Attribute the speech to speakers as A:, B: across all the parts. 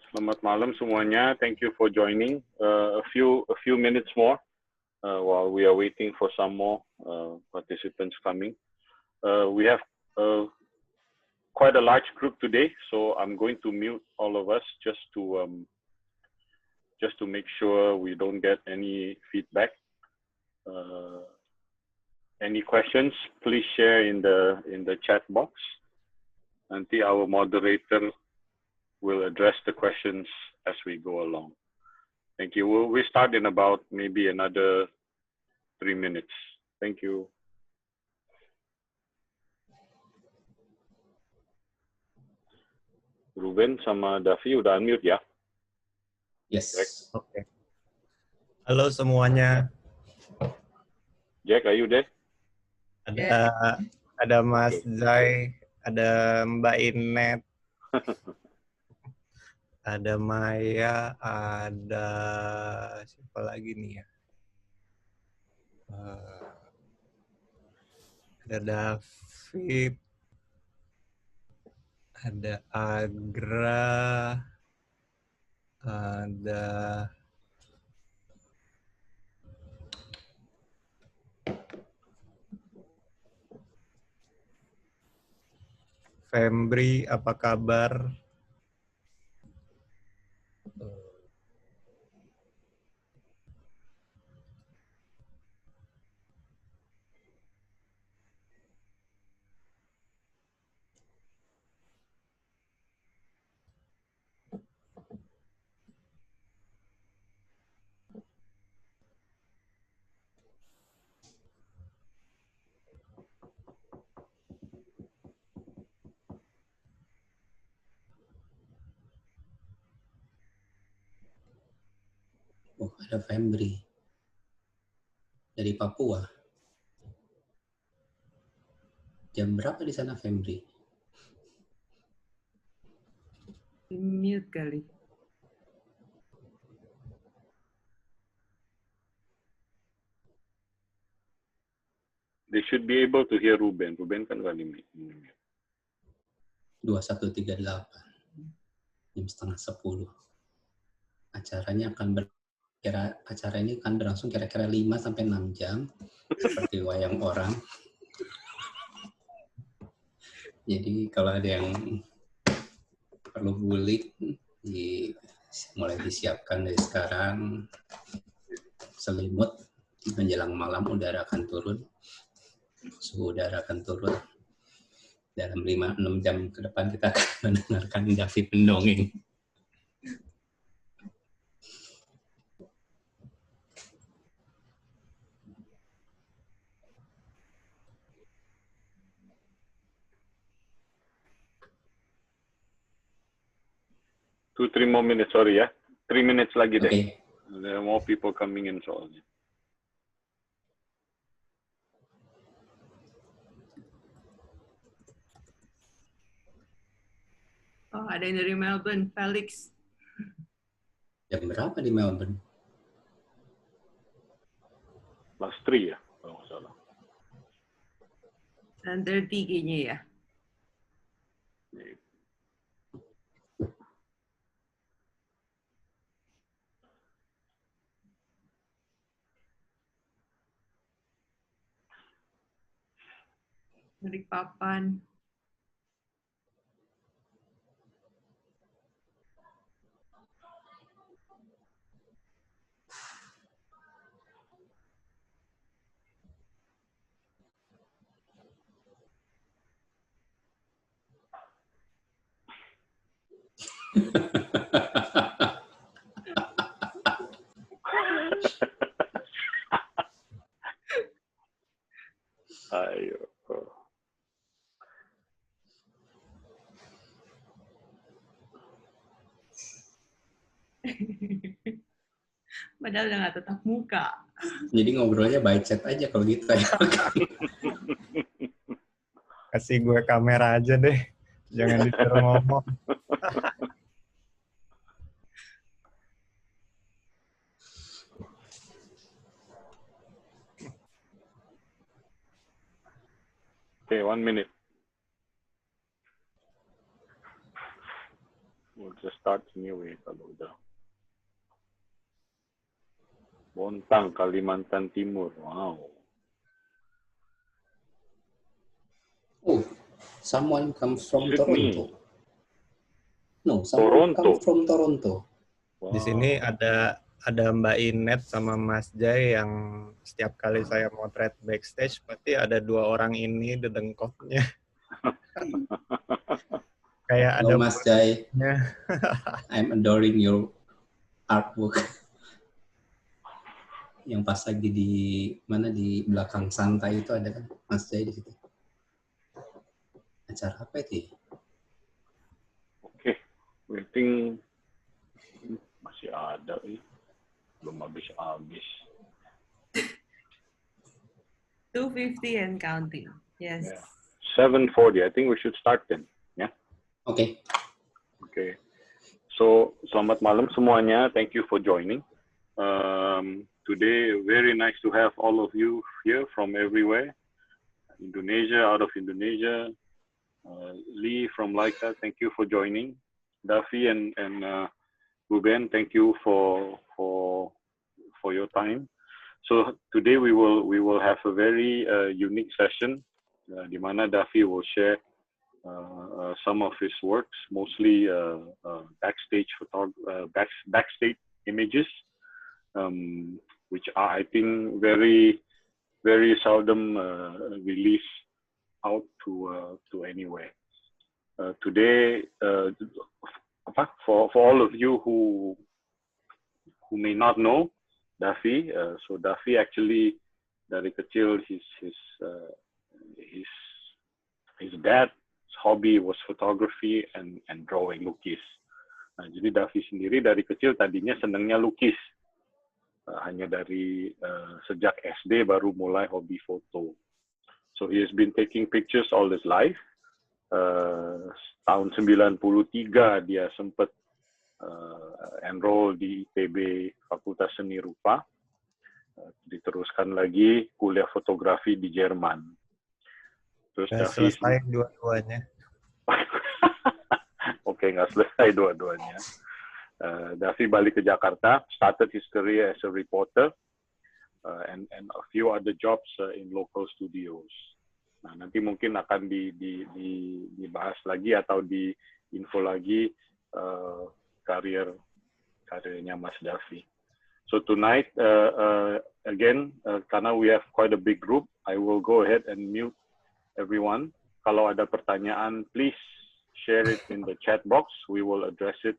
A: Selamat malam semuanya. Thank you for joining. A few minutes more while we are waiting for some more participants coming. We have quite a large group today, so I'm going to mute all of us just to make sure we don't get any feedback. Any questions? Please share in the chat box. Nanti our moderator will address the questions as we go along. Thank you. We start in about maybe another 3 minutes. Thank you. Ruben sama Davi udah unmute ya?
B: Yes.
C: Oke. Okay. Halo semuanya.
A: Jack, are you there?
C: Ada Mas Zai, ada Mbak Inet, ada Maya, ada siapa lagi nih ya? Ada David, ada Agra, ada Fembri, apa kabar?
B: Oh, ada Fembri dari Papua. Jam berapa di sana, Fembri?
D: Mute kali.
A: They should be able to hear Ruben. Ruben kan nggak di-mute.
B: 21.38. Jam setengah 10. Acara ini akan berlangsung kira-kira 5-6 jam seperti wayang orang. Jadi kalau ada yang perlu bulik, mulai disiapkan dari sekarang. Selimut menjelang malam udara akan turun, suhu udara akan turun. Dalam 5-6 jam ke depan kita akan mendengarkan David mendongeng.
A: Two, 3 more minutes, sorry ya. 3 minutes lagi deh.
B: Okay.
A: There are more people coming in soalnya.
D: Oh, ada yang dari Melbourne, Felix.
B: Jam berapa di Melbourne?
A: Last 3 ya, kalau nggak salah.
D: 9:30 kayaknya ya. Dari Papan.
A: Ayo.
D: Padahal udah nggak tetap muka.
B: Jadi ngobrolnya by chat aja kalau gitu ya.
C: Kasih gue kamera aja deh, jangan disuruh ngomong.
A: Okay, 1 minute. we'll just start anyway kalau udah. Bontang, Kalimantan Timur. Wow.
B: Oh, someone comes from
A: Sydney.
B: Toronto. No, someone
A: Toronto.
B: comes from Toronto.
A: Wow.
C: Di sini ada Mbak Inet sama Mas Jai yang setiap kali saya motret backstage pasti ada dua orang ini dedengkotnya. Kayak ada
B: Halo Mas Jai,
C: muridnya.
B: I'm adoring your artwork. Yang pas lagi di mana di belakang santai itu ada kan Mas Jai di situ. Acara apa itu?
A: Oke, waiting. Masih ada nih. Belum habis-habis.
D: 250 and counting. Yes.
A: Yeah. 7:40. I think we should start then. Yeah.
B: Oke.
A: Okay. So, selamat malam semuanya. Thank you for joining. Today, very nice to have all of you here from everywhere. Indonesia, out of Indonesia. Lee from Laika, thank you for joining. Daffy and Ruben, thank you for your time. So today we will have a very unique session, di mana Daffy will share some of his works, mostly backstage images, which are, I think, very seldom released out to anywhere. Today, for all of you who may not know Daffy, so Daffy actually dari kecil his dad's hobby was photography and drawing, lukis. Nah, jadi Daffy sendiri dari kecil tadinya senangnya lukis. Hanya dari sejak SD baru mulai hobi foto. So he has been taking pictures all his life. Tahun 93 dia sempat enroll di ITB Fakultas Seni Rupa. Diteruskan lagi kuliah fotografi di Jerman. Terus
C: Selesai dua-duanya.
A: Oke, nggak selesai dua-duanya. Daffy balik ke Jakarta, started his career as a reporter. And a few other jobs in local studios. Nah, nanti mungkin akan dibahas lagi atau diinfo lagi karirnya Mas Daffy. So tonight, again, karena we have quite a big group, I will go ahead and mute everyone. Kalau ada pertanyaan, please share it in the chat box. We will address it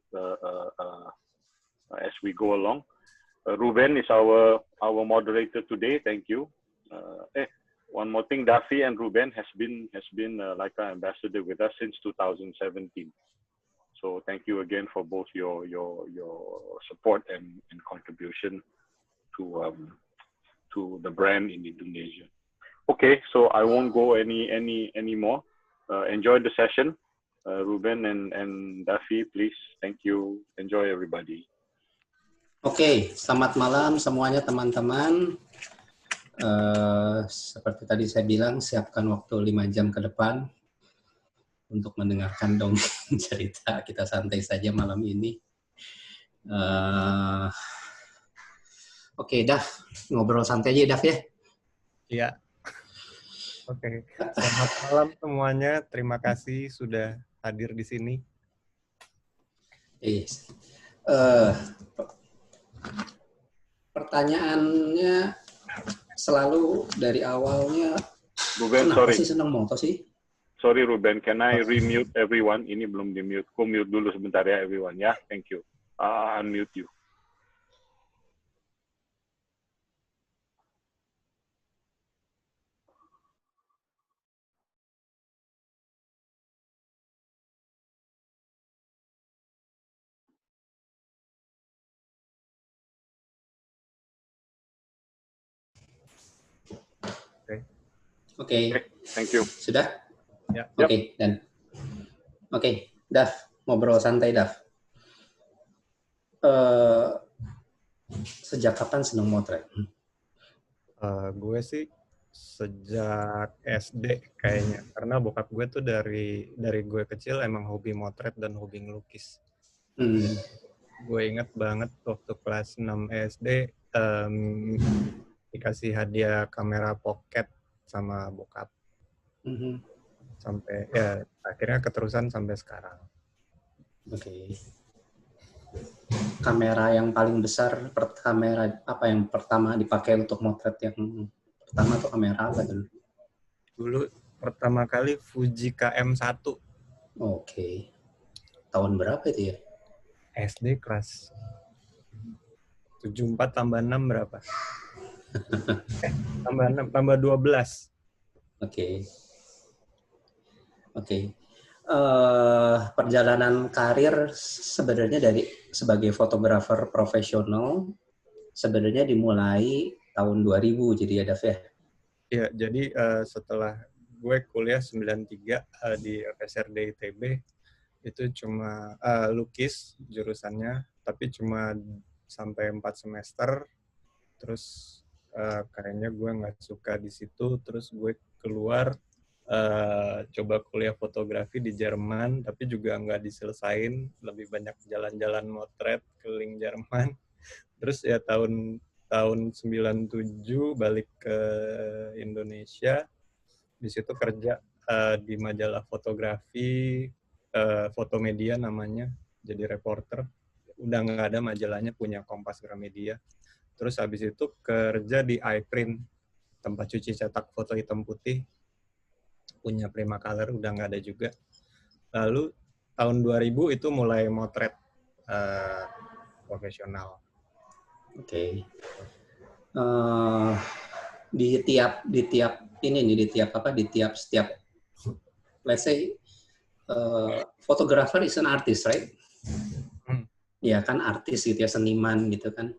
A: as we go along. Ruben is our moderator today. Thank you. One more thing, Daffy and Ruben has been like an ambassador with us since 2017. So thank you again for both your support and contribution to the brand in Indonesia. Okay, so I won't go any more. Enjoy the session, Ruben and Daffy, please. Thank you. Enjoy, everybody.
B: Oke, selamat malam semuanya teman-teman. Seperti tadi saya bilang, siapkan waktu 5 jam ke depan untuk mendengarkan dongeng cerita. Kita santai saja malam ini. Oke, Daf, ngobrol santai aja, Daf ya?
C: Iya. Oke. Selamat malam semuanya. Terima kasih sudah hadir di sini.
B: Yes. Pertanyaannya selalu dari awalnya,
A: Ruben,
B: kenapa
A: sorry.
B: sih senang moto sih?
A: Sorry Ruben, can I remute everyone? Ini belum di-mute. Ku mute dulu sebentar ya everyone ya. Thank you. Unmute you.
B: Oke.
A: Thank you.
B: Sudah?
C: Ya.
B: Oke, dan oke, Daf, ngobrol santai, Daf. Sejak kapan senang motret?
C: Gue sih sejak SD kayaknya, karena bokap gue tuh dari gue kecil emang hobi motret dan hobi ngelukis. Gue inget banget waktu kelas 6 SD dikasih hadiah kamera pocket sama bokap. Sampai ya akhirnya keterusan sampai sekarang.
B: Oke. Kamera yang paling besar, kamera apa yang pertama dipakai untuk motret yang pertama tuh kamera apa dulu?
C: Dulu pertama kali Fuji KM1.
B: Oke. Tahun berapa itu ya?
C: SD kelas 74 tambah 6 berapa? Tambah 6, tambah 12.
B: Oke. Perjalanan karir sebenarnya dari sebagai fotografer profesional sebenarnya dimulai tahun 2000 jadi ada ya?
C: Ya, jadi setelah gue kuliah 93 di FSRD ITB, itu cuma lukis jurusannya, tapi cuma sampai 4 semester, terus kayaknya gue nggak suka di situ, terus gue keluar coba kuliah fotografi di Jerman, tapi juga nggak diselesain, lebih banyak jalan-jalan motret keliling Jerman. Terus ya tahun 97 balik ke Indonesia, di situ kerja di majalah fotografi, Fotomedia namanya, jadi reporter. Udah nggak ada majalahnya, punya Kompas Gramedia. Terus habis itu kerja di iPrint, tempat cuci cetak foto hitam putih, punya Primacolor, udah nggak ada juga. Lalu tahun 2000 itu mulai motret profesional.
B: Oke. Di tiap setiap let's say photographer is an artist, right? Ya kan artis gitu ya, seniman gitu kan.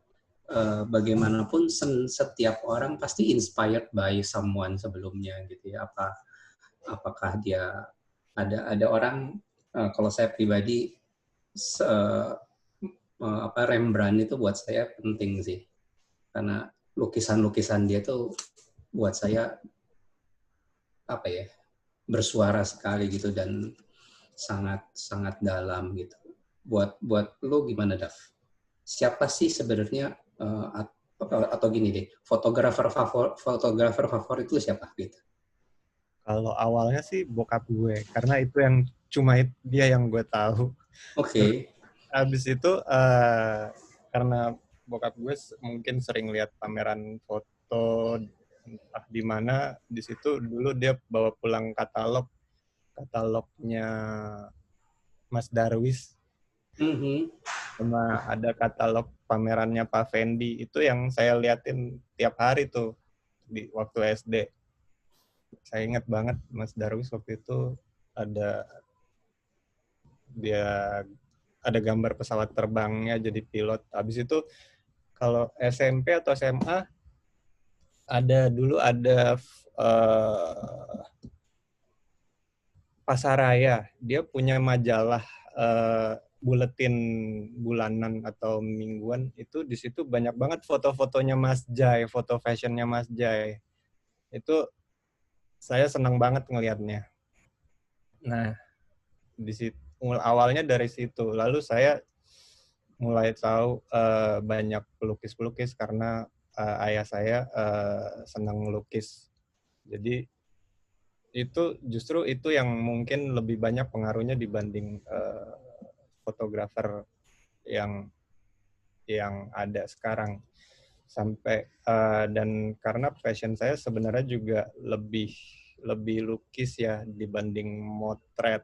B: Bagaimanapun setiap orang pasti inspired by someone sebelumnya gitu ya. Apakah dia ada orang, kalau saya pribadi Rembrandt itu buat saya penting sih, karena lukisan-lukisan dia tuh buat saya bersuara sekali gitu dan sangat dalam gitu. Buat lo gimana, Dav? Siapa sih sebenarnya atau gini deh, fotografer favorit lu siapa gitu?
C: Kalau awalnya sih bokap gue, karena itu yang cuma dia yang gue tahu.
B: Oke.
C: Habis itu karena bokap gue mungkin sering lihat pameran foto entah di mana, di situ dulu dia bawa pulang katalognya Mas Darwis. Sama ada katalog pamerannya Pak Fendi, itu yang saya liatin tiap hari tuh di waktu SD. Saya ingat banget Mas Darwis waktu itu ada gambar pesawat terbangnya jadi pilot. Habis itu kalau SMP atau SMA dulu ada Pasaraya, dia punya majalah buletin bulanan atau mingguan, itu di situ banyak banget foto-fotonya Mas Jai, foto fashionnya Mas Jai. Itu saya senang banget ngelihatnya. Nah, di situ awalnya dari situ. Lalu saya mulai tahu banyak pelukis-pelukis karena ayah saya senang melukis. Jadi justru itu yang mungkin lebih banyak pengaruhnya dibanding fotografer yang ada sekarang. Sampai dan karena passion saya sebenarnya juga lebih lukis ya dibanding motret.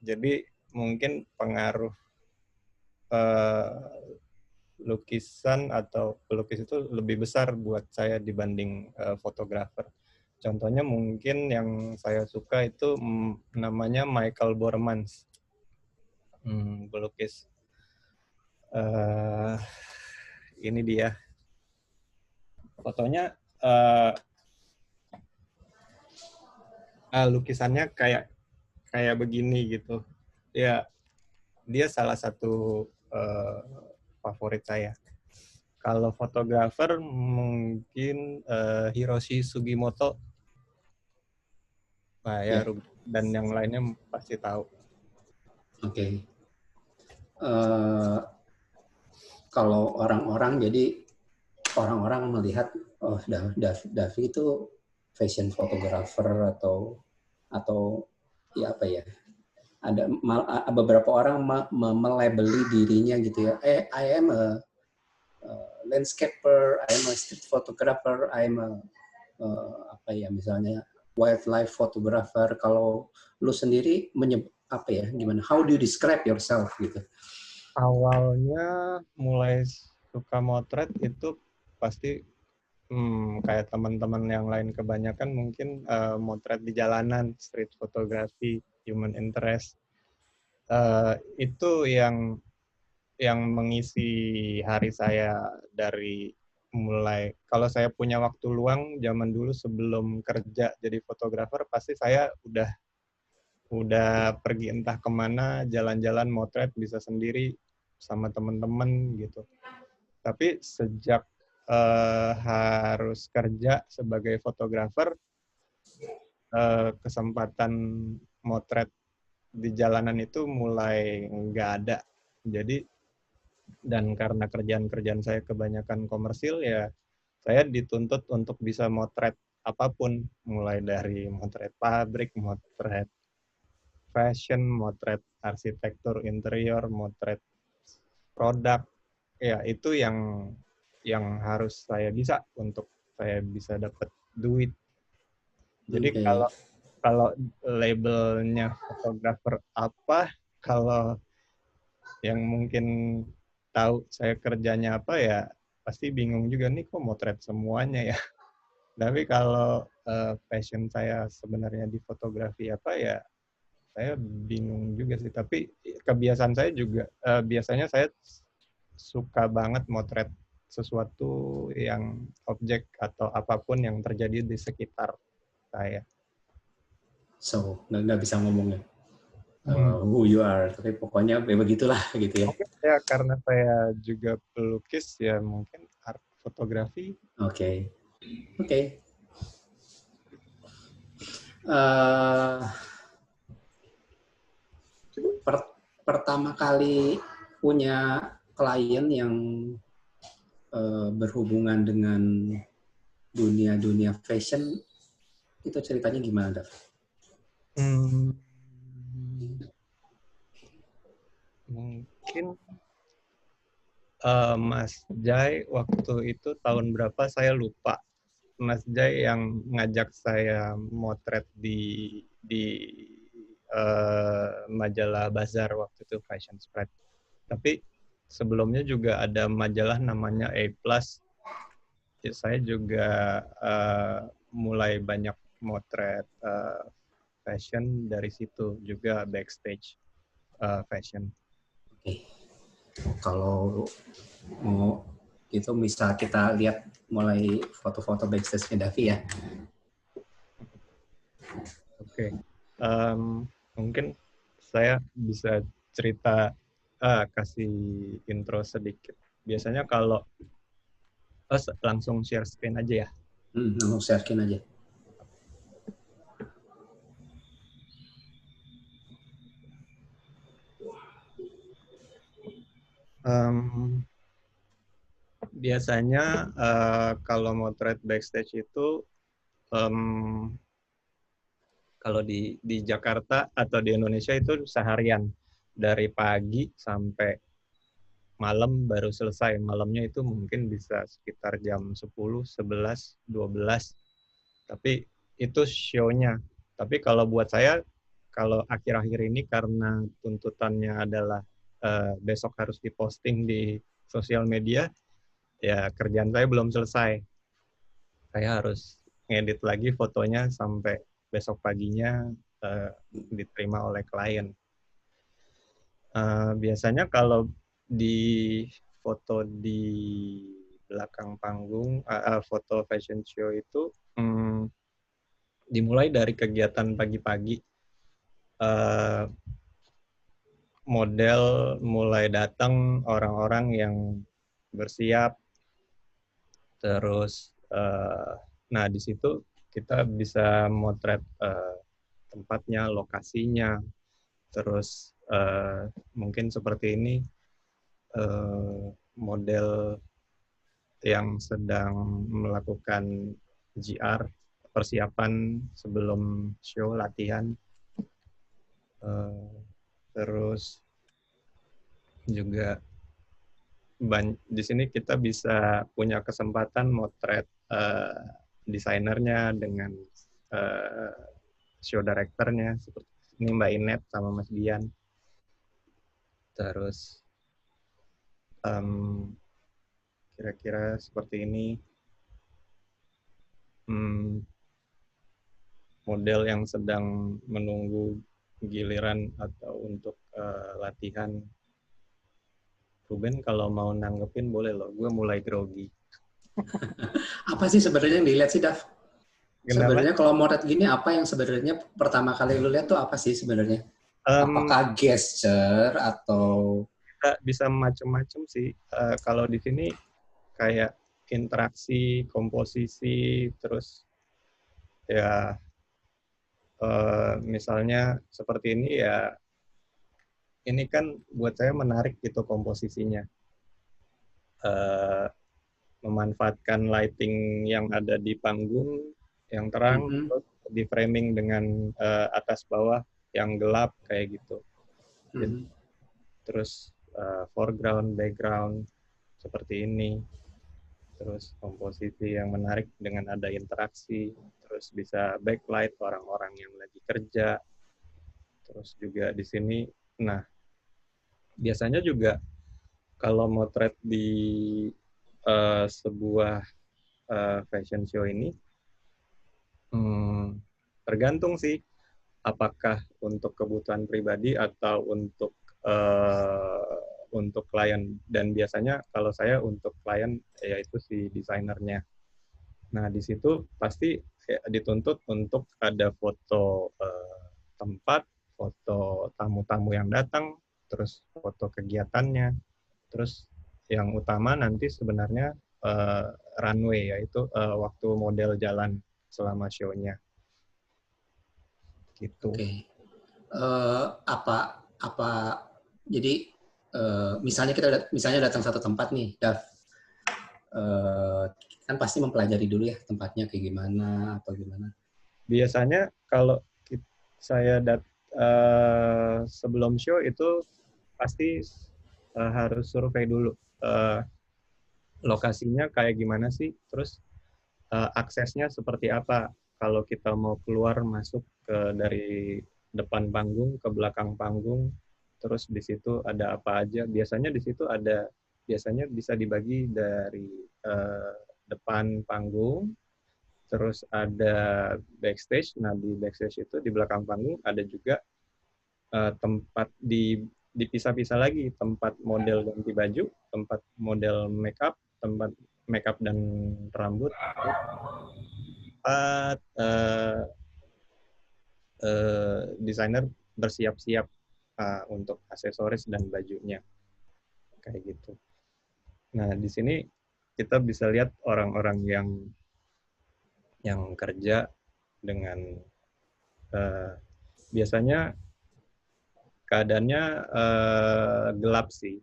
C: Jadi mungkin pengaruh lukisan atau pelukis itu lebih besar buat saya dibanding fotografer. Contohnya mungkin yang saya suka itu namanya Michael Bormans, pelukis. Ini dia fotonya, lukisannya kayak begini gitu. Ya, dia salah satu favorit saya. Kalau fotografer mungkin Hiroshi Sugimoto. Nah, ya, dan yang lainnya pasti tahu.
B: Oke. kalau orang-orang melihat oh Davi itu fashion photographer atau ya apa ya, ada beberapa orang melabeli dirinya gitu ya, I am a landscaper, I am a street photographer, I am a apa ya misalnya wildlife photographer. Kalau lu sendiri apa ya, gimana, how do you describe yourself gitu?
C: Awalnya mulai suka motret itu pasti kayak teman-teman yang lain kebanyakan mungkin motret di jalanan, street photography, human interest. Itu yang mengisi hari saya dari mulai, kalau saya punya waktu luang zaman dulu sebelum kerja jadi fotografer, pasti saya udah pergi entah kemana, jalan-jalan motret, bisa sendiri sama teman-teman gitu. Tapi sejak harus kerja sebagai fotografer, kesempatan motret di jalanan itu mulai nggak ada. Jadi, dan karena kerjaan-kerjaan saya kebanyakan komersil, ya saya dituntut untuk bisa motret apapun, mulai dari motret pabrik, motret fashion, motret arsitektur interior, motret produk. Ya, itu yang harus saya bisa untuk saya bisa dapat duit. Jadi kalau labelnya fotografer apa, kalau yang mungkin tahu saya kerjanya apa, ya pasti bingung juga nih, kok motret semuanya ya. Tapi kalau passion saya sebenarnya di fotografi apa, ya saya bingung juga sih. Tapi kebiasaan saya juga biasanya saya suka banget motret sesuatu yang objek atau apapun yang terjadi di sekitar saya.
B: So nggak bisa ngomongnya who you are, tapi pokoknya begitulah gitu ya.
C: Mungkin ya karena saya juga pelukis, ya mungkin art fotografi.
B: Oke. Pertama kali punya klien yang berhubungan dengan dunia fashion, itu ceritanya gimana, Dav?
C: Mungkin Mas Jai waktu itu tahun berapa saya lupa. Mas Jai yang ngajak saya motret di majalah Bazar waktu itu, Fashion Spread. Tapi sebelumnya juga ada majalah namanya A+. Saya juga mulai banyak motret fashion dari situ, juga backstage fashion.
B: Oke. Kalau mau itu bisa kita lihat mulai foto-foto backstage-nya Davi ya.
C: Oke. Mungkin saya bisa cerita, kasih intro sedikit. Biasanya kalau langsung share screen aja ya.
B: Langsung share screen aja.
C: Biasanya kalau motret backstage itu kalau di Jakarta atau di Indonesia itu seharian, dari pagi sampai malam baru selesai. Malamnya itu mungkin bisa sekitar jam 10, 11, 12. Tapi itu show-nya. Tapi kalau buat saya, kalau akhir-akhir ini karena tuntutannya adalah besok harus diposting di sosial media, ya kerjaan saya belum selesai. Saya harus ngedit lagi fotonya sampai besok paginya diterima oleh klien. Biasanya kalau di foto di belakang panggung, foto fashion show itu dimulai dari kegiatan pagi-pagi. Model mulai datang, orang-orang yang bersiap, terus nah di situ kita bisa motret tempatnya, lokasinya, terus mungkin seperti ini model yang sedang melakukan GR, persiapan sebelum show, latihan. Terus juga di sini kita bisa punya kesempatan motret desainernya dengan show directornya, seperti ini Mbak Inet sama Mas Dian. Terus kira-kira seperti ini. Model yang sedang menunggu giliran atau untuk latihan. Ruben kalau mau nanggepin boleh loh, gue mulai grogi.
B: Apa sih sebenarnya yang dilihat sih, Dav?
C: Kenapa?
B: Sebenarnya kalau motret gini, apa yang sebenarnya pertama kali lu lihat tuh apa sih sebenarnya? Apakah gesture atau
C: bisa macam-macam sih. Kalau di sini kayak interaksi, komposisi, terus ya misalnya seperti ini ya, ini kan buat saya menarik gitu komposisinya. Memanfaatkan lighting yang ada di panggung yang terang, terus di framing dengan atas bawah yang gelap kayak gitu. Terus foreground, background seperti ini. Terus komposisi yang menarik dengan ada interaksi. Terus bisa backlight orang-orang yang lagi kerja. Terus juga di sini, nah biasanya juga kalau motret di sebuah fashion show ini, tergantung sih apakah untuk kebutuhan pribadi atau untuk klien. Dan biasanya kalau saya untuk klien yaitu si desainernya. Nah di situ pasti dituntut untuk ada foto tempat, foto tamu-tamu yang datang, terus foto kegiatannya, terus yang utama nanti sebenarnya runway, yaitu waktu model jalan selama show-nya. Gitu.
B: Oke. Jadi misalnya datang satu tempat nih, Dav, kan pasti mempelajari dulu ya tempatnya kayak gimana atau gimana.
C: Biasanya kalau saya sebelum show itu pasti harus survei dulu lokasinya kayak gimana sih, terus aksesnya seperti apa kalau kita mau keluar masuk dari depan panggung ke belakang panggung, terus di situ ada apa aja. Biasanya di situ biasanya bisa dibagi dari depan panggung, terus ada backstage. Nah di backstage itu di belakang panggung ada juga tempat dipisah-pisah lagi, tempat model ganti baju, tempat model makeup, tempat makeup dan rambut, tempat desainer bersiap-siap untuk aksesoris dan bajunya, kayak gitu. Nah di sini kita bisa lihat orang-orang yang kerja dengan biasanya keadaannya gelap sih.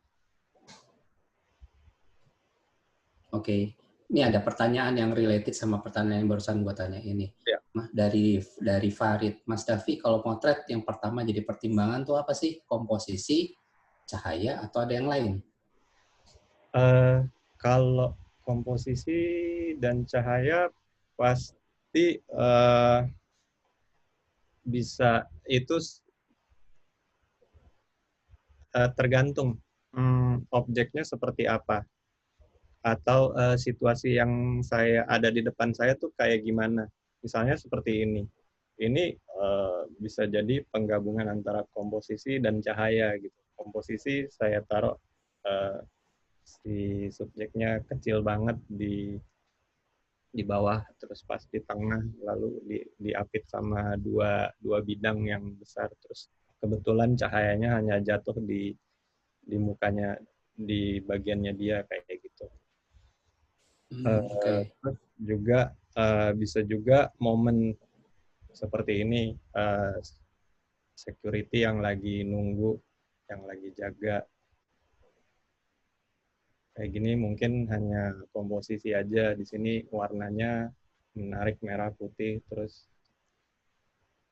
B: Oke. Ini ada pertanyaan yang related sama pertanyaan yang barusan gue tanya ini.
C: Ya.
B: Dari Farid, Mas Davi, kalau potret yang pertama jadi pertimbangan tuh apa sih? Komposisi, cahaya, atau ada yang lain?
C: Kalau komposisi dan cahaya pasti bisa itu tergantung objeknya seperti apa, atau situasi yang ada di depan saya tuh kayak gimana. Misalnya seperti ini bisa jadi penggabungan antara komposisi dan cahaya gitu. Komposisi saya taruh si subjeknya kecil banget di bawah, terus pas di tengah, lalu diapit sama dua bidang yang besar, terus kebetulan cahayanya hanya jatuh di mukanya, di bagiannya dia kayak gitu.
B: Okay.
C: Terus juga bisa juga momen seperti ini, security yang lagi nunggu, yang lagi jaga. Kayak gini mungkin hanya komposisi aja, di sini warnanya menarik merah putih, terus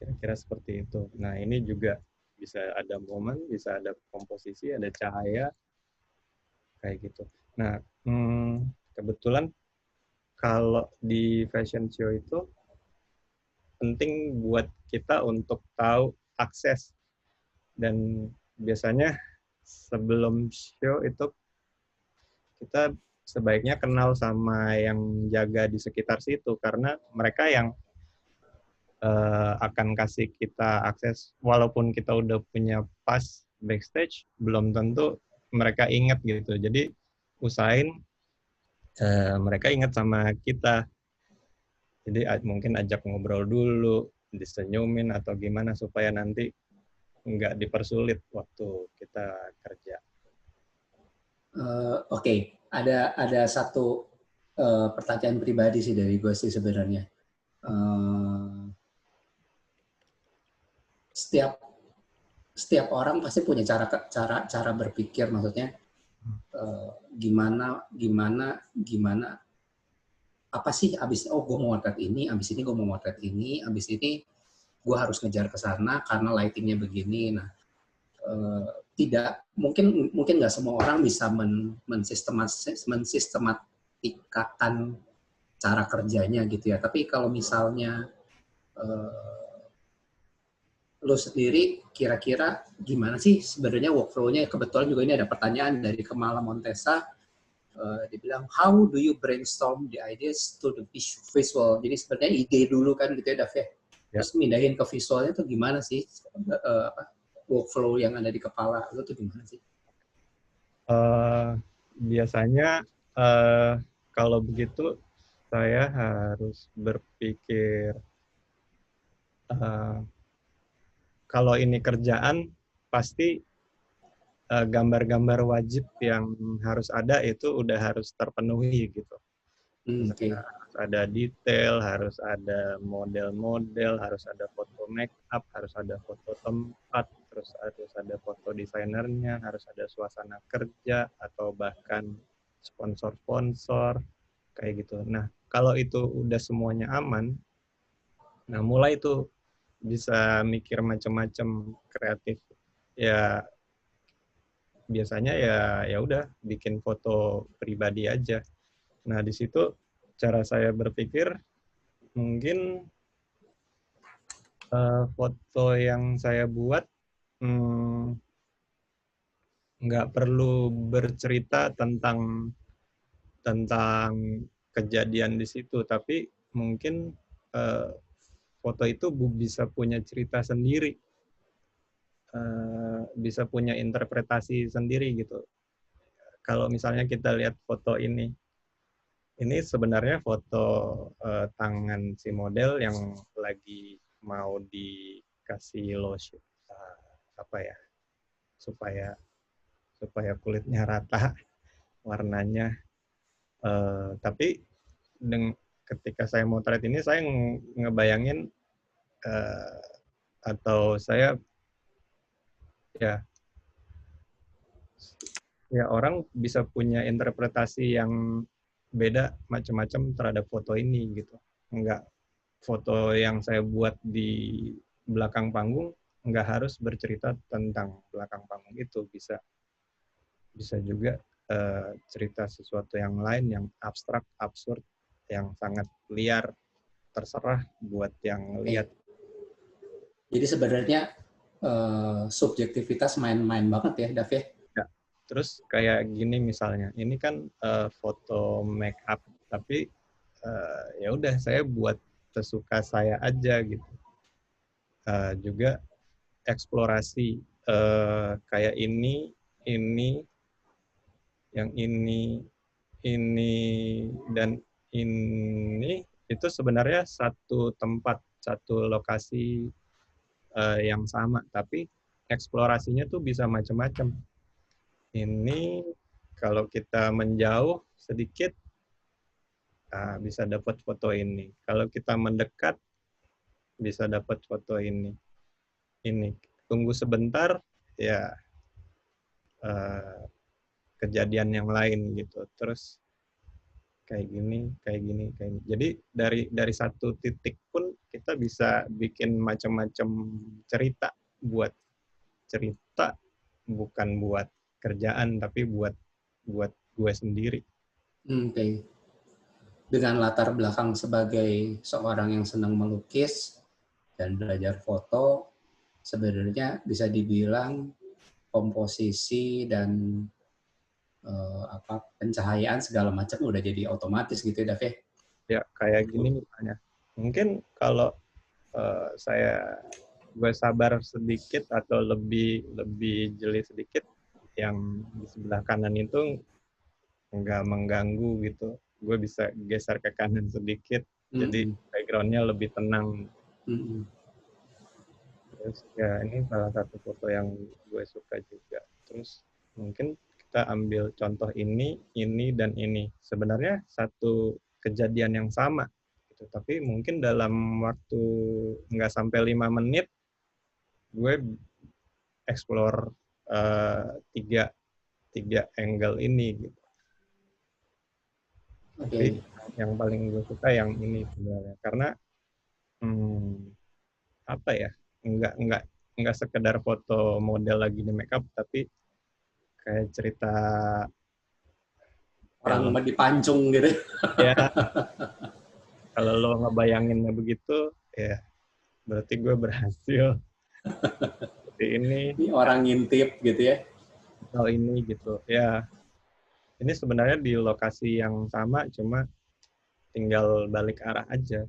C: kira-kira seperti itu. Nah ini juga bisa ada momen, bisa ada komposisi, ada cahaya, kayak gitu. Nah kebetulan kalau di fashion show itu penting buat kita untuk tahu akses, dan biasanya sebelum show itu kita sebaiknya kenal sama yang jaga di sekitar situ, karena mereka yang akan kasih kita akses. Walaupun kita udah punya pass backstage, belum tentu mereka ingat gitu. Jadi usahain mereka ingat sama kita. Jadi mungkin ajak ngobrol dulu, disenyumin atau gimana supaya nanti nggak dipersulit waktu kita kerja.
B: Oke. Ada satu pertanyaan pribadi sih dari gue sih sebenarnya. Setiap orang pasti punya cara berpikir, maksudnya gimana apa sih abis gue mau motret ini, abis ini gue mau motret ini, abis ini gue harus ngejar ke sana karena lightingnya begini. Nah, tidak mungkin nggak semua orang bisa mensistematikakan cara kerjanya gitu ya. Tapi kalau misalnya lo sendiri kira-kira gimana sih sebenarnya workflow-nya? Kebetulan juga ini ada pertanyaan dari Kemala Montesa. Dia bilang, how do you brainstorm the ideas to the visual? Jadi sebenarnya ide dulu kan gitu ya, Dav ya. Terus mindahin ke visualnya tuh gimana sih? Workflow yang ada di kepala lo tuh gimana sih?
C: Biasanya kalau begitu saya harus berpikir, kalau ini kerjaan pasti gambar-gambar wajib yang harus ada itu udah harus terpenuhi gitu. Harus ada detail, harus ada model-model, harus ada foto make up, harus ada foto tempat, terus harus ada foto desainernya, harus ada suasana kerja atau bahkan sponsor-sponsor kayak gitu. Nah, kalau itu udah semuanya aman, nah mulai itu bisa mikir macam-macam kreatif. Ya biasanya ya udah bikin foto pribadi aja. Nah, di situ cara saya berpikir mungkin foto yang saya buat nggak perlu bercerita tentang kejadian di situ, tapi mungkin foto itu bisa punya cerita sendiri, bisa punya interpretasi sendiri gitu. Kalau misalnya kita lihat foto ini sebenarnya foto tangan si model yang lagi mau dikasih lotion apa ya, supaya kulitnya rata warnanya. Tapi ketika saya motret ini saya ngebayangin atau saya ya orang bisa punya interpretasi yang beda macam-macam terhadap foto ini gitu. Enggak, foto yang saya buat di belakang panggung nggak harus bercerita tentang belakang panggung itu, bisa juga cerita sesuatu yang lain yang abstrak, absurd, yang sangat liar, terserah buat yang lihat.
B: Jadi sebenarnya subjektivitas main-main banget ya, Dav ya?
C: Ya. Terus kayak gini misalnya, ini kan foto make up, tapi ya udah saya buat sesuka saya aja gitu. Juga eksplorasi kayak ini, yang ini, dan ini itu sebenarnya satu tempat, satu lokasi yang sama, tapi eksplorasinya tuh bisa macam-macam. Ini kalau kita menjauh sedikit bisa dapat foto ini. Kalau kita mendekat bisa dapat foto ini. Tunggu sebentar ya kejadian yang lain gitu. Terus kayak gini. Jadi dari satu titik pun kita bisa bikin macam-macam cerita, buat cerita bukan buat kerjaan tapi buat gue sendiri.
B: Oke. Dengan latar belakang sebagai seorang yang senang melukis dan belajar foto, sebenarnya bisa dibilang komposisi dan pencahayaan segala macam udah jadi otomatis gitu ya, Dav ya?
C: Ya kayak gini misalnya. Mungkin kalau gue sabar sedikit atau lebih jeli sedikit, yang di sebelah kanan itu nggak mengganggu gitu. Gue bisa geser ke kanan sedikit, jadi background-nya lebih tenang. Terus ya ini salah satu foto yang gue suka juga. Terus mungkin kita ambil contoh ini, dan ini. Sebenarnya satu kejadian yang sama, gitu. Tapi mungkin dalam waktu nggak sampai 5 menit, gue explore tiga angle ini gitu. Tapi yang paling gue suka yang ini sebenarnya, karena apa ya, nggak sekedar foto model lagi di makeup, tapi kayak cerita
B: orang dipancung gitu.
C: Ya, kalau lo ngebayanginnya begitu, ya berarti gue berhasil. Seperti ini.
B: Ini orang ngintip gitu ya.
C: Hal ini gitu. Ya, ini sebenarnya di lokasi yang sama, cuma tinggal balik arah aja.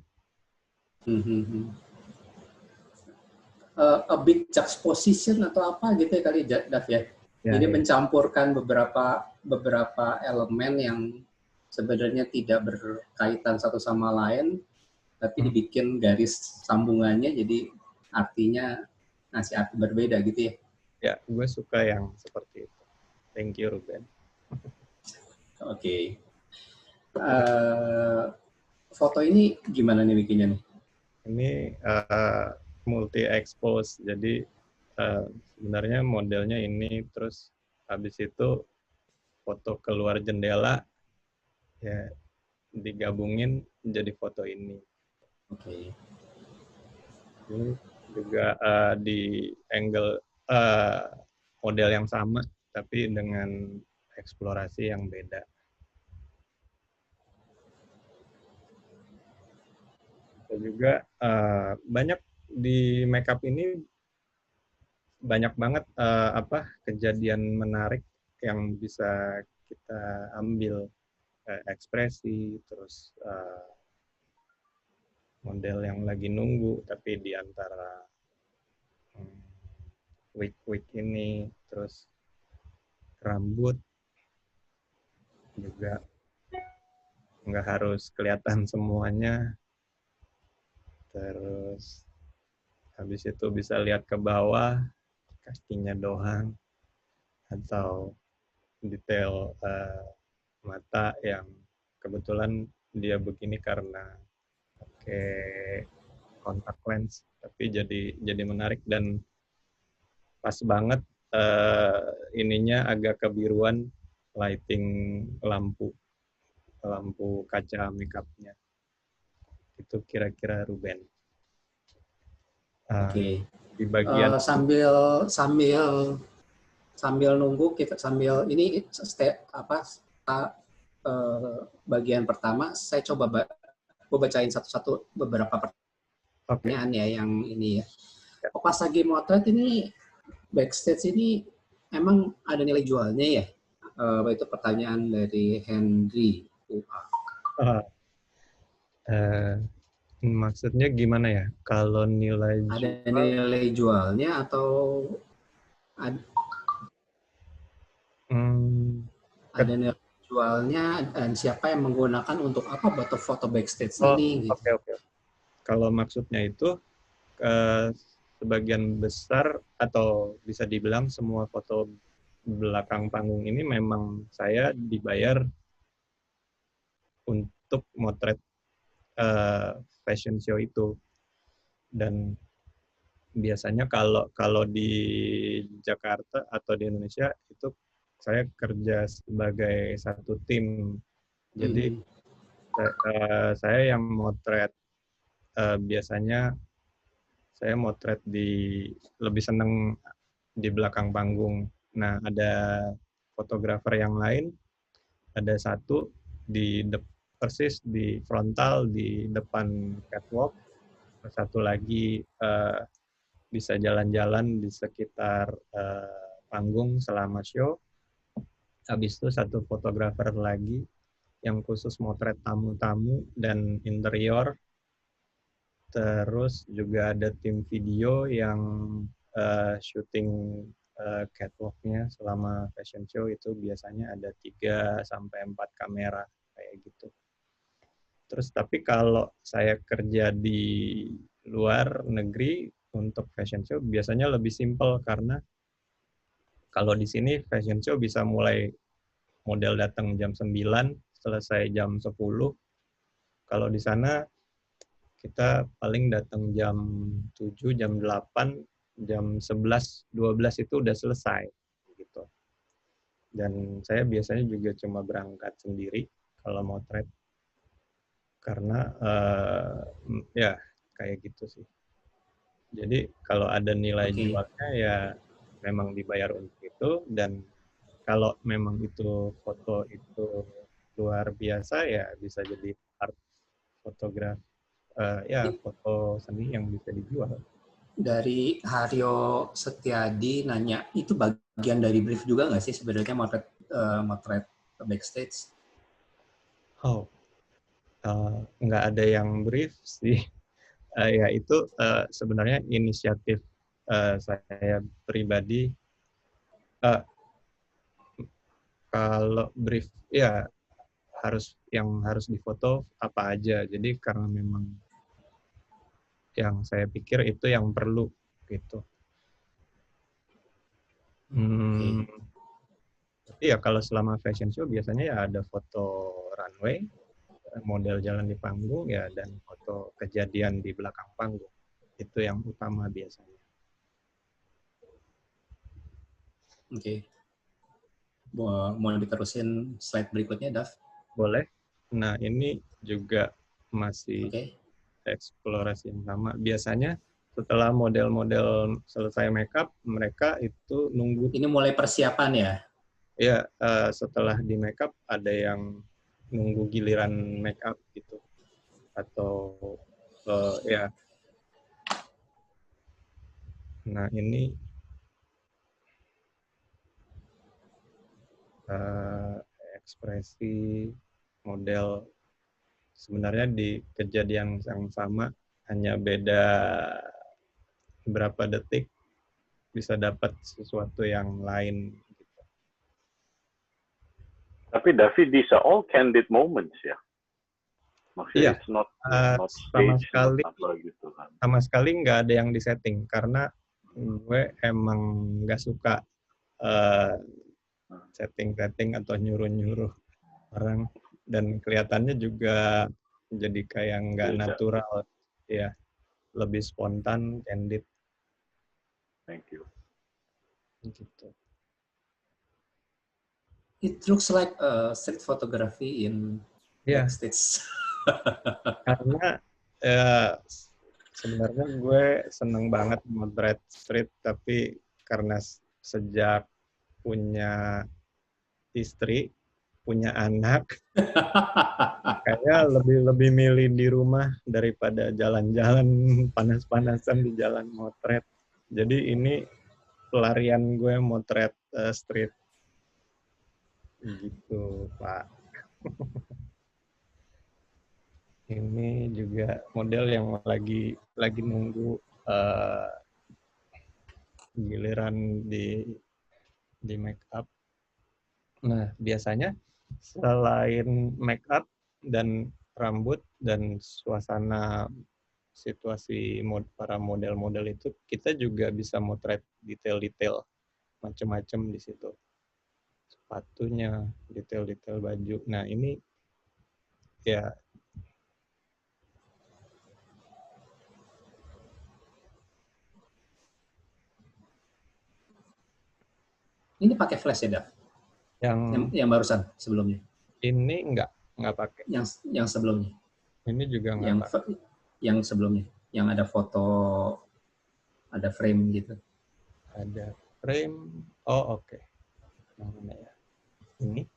B: A big juxtaposition atau apa gitu ya kali, Dav ya. Jadi mencampurkan beberapa elemen yang sebenarnya tidak berkaitan satu sama lain, tapi dibikin garis sambungannya, jadi artinya ngasih arti berbeda gitu ya.
C: Ya, gue suka yang seperti itu. Thank you, Ruben.
B: Oke. Foto ini gimana nih bikinnya nih?
C: Ini multi expose, jadi sebenarnya modelnya ini, terus habis itu foto keluar jendela, ya digabungin jadi foto ini.
B: Oke.
C: Ini juga di angle model yang sama, tapi dengan eksplorasi yang beda. Dan juga banyak di makeup ini, banyak banget kejadian menarik yang bisa kita ambil, ekspresi, terus model yang lagi nunggu tapi di antara wig ini, terus rambut juga nggak harus kelihatan semuanya. Terus habis itu bisa lihat ke bawah, kakinya doang, atau detail mata yang kebetulan dia begini karena pakai kontak lens, tapi jadi menarik dan pas banget ininya agak kebiruan lighting lampu kaca makeupnya. Itu kira-kira Ruben.
B: Oke.
C: Di bagian
B: sambil nunggu kita ini bagian pertama saya coba bacain satu-satu beberapa pertanyaan ya yang ini ya. Pas lagi motret ini backstage ini emang ada nilai jualnya ya? Itu pertanyaan dari Henry.
C: Maksudnya gimana ya? Kalau nilai
B: ada nilai jualnya atau ada nilai jualnya, dan siapa yang menggunakan untuk apa foto backstage ini? Gitu.
C: Oke. Kalau maksudnya itu sebagian besar atau bisa dibilang semua foto belakang panggung ini memang saya dibayar untuk motret fashion show itu. Dan biasanya kalau di Jakarta atau di Indonesia itu saya kerja sebagai satu tim. Jadi saya yang motret, biasanya saya motret lebih seneng di belakang panggung. Nah, ada fotografer yang lain, ada satu persis di frontal di depan catwalk, satu lagi bisa jalan-jalan di sekitar panggung selama show. Habis itu satu fotografer lagi yang khusus motret tamu-tamu dan interior. Terus juga ada tim video yang syuting catwalk-nya selama fashion show, itu biasanya ada 3-4 kamera kayak gitu. Terus tapi kalau saya kerja di luar negeri untuk fashion show biasanya lebih simpel, karena kalau di sini fashion show bisa mulai model datang jam 9, selesai jam 10. Kalau di sana kita paling datang jam 7, jam 8, jam 11, 12 itu udah selesai gitu. Dan saya biasanya juga cuma berangkat sendiri kalau motret, karena ya kayak gitu sih. Jadi kalau ada nilai jualnya ya memang dibayar untuk itu, dan kalau memang itu foto itu luar biasa ya bisa jadi art fotograf, ya foto seni yang bisa dijual.
B: Dari Haryo Setiadi nanya, itu bagian dari brief juga nggak sih sebenarnya motret backstage?
C: Oh, nggak ada yang brief sih. Ya itu sebenarnya inisiatif saya pribadi. Kalau brief ya harus difoto apa aja. Jadi karena memang yang saya pikir itu yang perlu gitu. Tapi ya kalau selama fashion show biasanya ya ada foto runway, model jalan di panggung ya, dan foto kejadian di belakang panggung. Itu yang utama biasanya.
B: Oke. Mau diterusin slide berikutnya, Dav?
C: Boleh. Nah, ini juga masih eksplorasi yang sama. Biasanya setelah model-model selesai makeup, mereka itu nunggu.
B: Ini mulai persiapan ya?
C: Ya, setelah di makeup ada yang nunggu giliran makeup gitu. Atau ya. Nah, ini ekspresi model sebenarnya di kejadian yang sama, hanya beda berapa detik bisa dapat sesuatu yang lain. Gitu.
A: Tapi David, these are all candid moments ya. Maksudnya it's not stage, not apa gitu kan.
C: Sama sekali nggak ada yang disetting, karena gue emang nggak suka setting-setting atau nyuruh-nyuruh orang, dan kelihatannya juga jadi kayak nggak natural, ya, lebih spontan, candid.
A: Thank you.
C: Gitu.
B: It looks like street photography in backstage.
C: Karena sebenarnya gue seneng banget motret street, tapi karena sejak punya istri, punya anak, kayaknya lebih milih di rumah daripada jalan-jalan panas-panasan di jalan motret. Jadi ini pelarian gue motret street. Gitu, Pak. Ini juga model yang lagi nunggu giliran di make up. Nah, biasanya selain make up dan rambut dan suasana situasi para model-model itu, kita juga bisa motret detail-detail macam-macam di situ. Sepatunya, detail-detail baju. Nah, ini ya
B: ini pakai flash ya, Dav? Yang barusan sebelumnya.
C: Ini nggak pakai.
B: Yang sebelumnya.
C: Ini juga nggak pakai.
B: Yang sebelumnya, yang ada foto, ada frame gitu.
C: Ada frame. Oh, oke. Mana ya? Ini.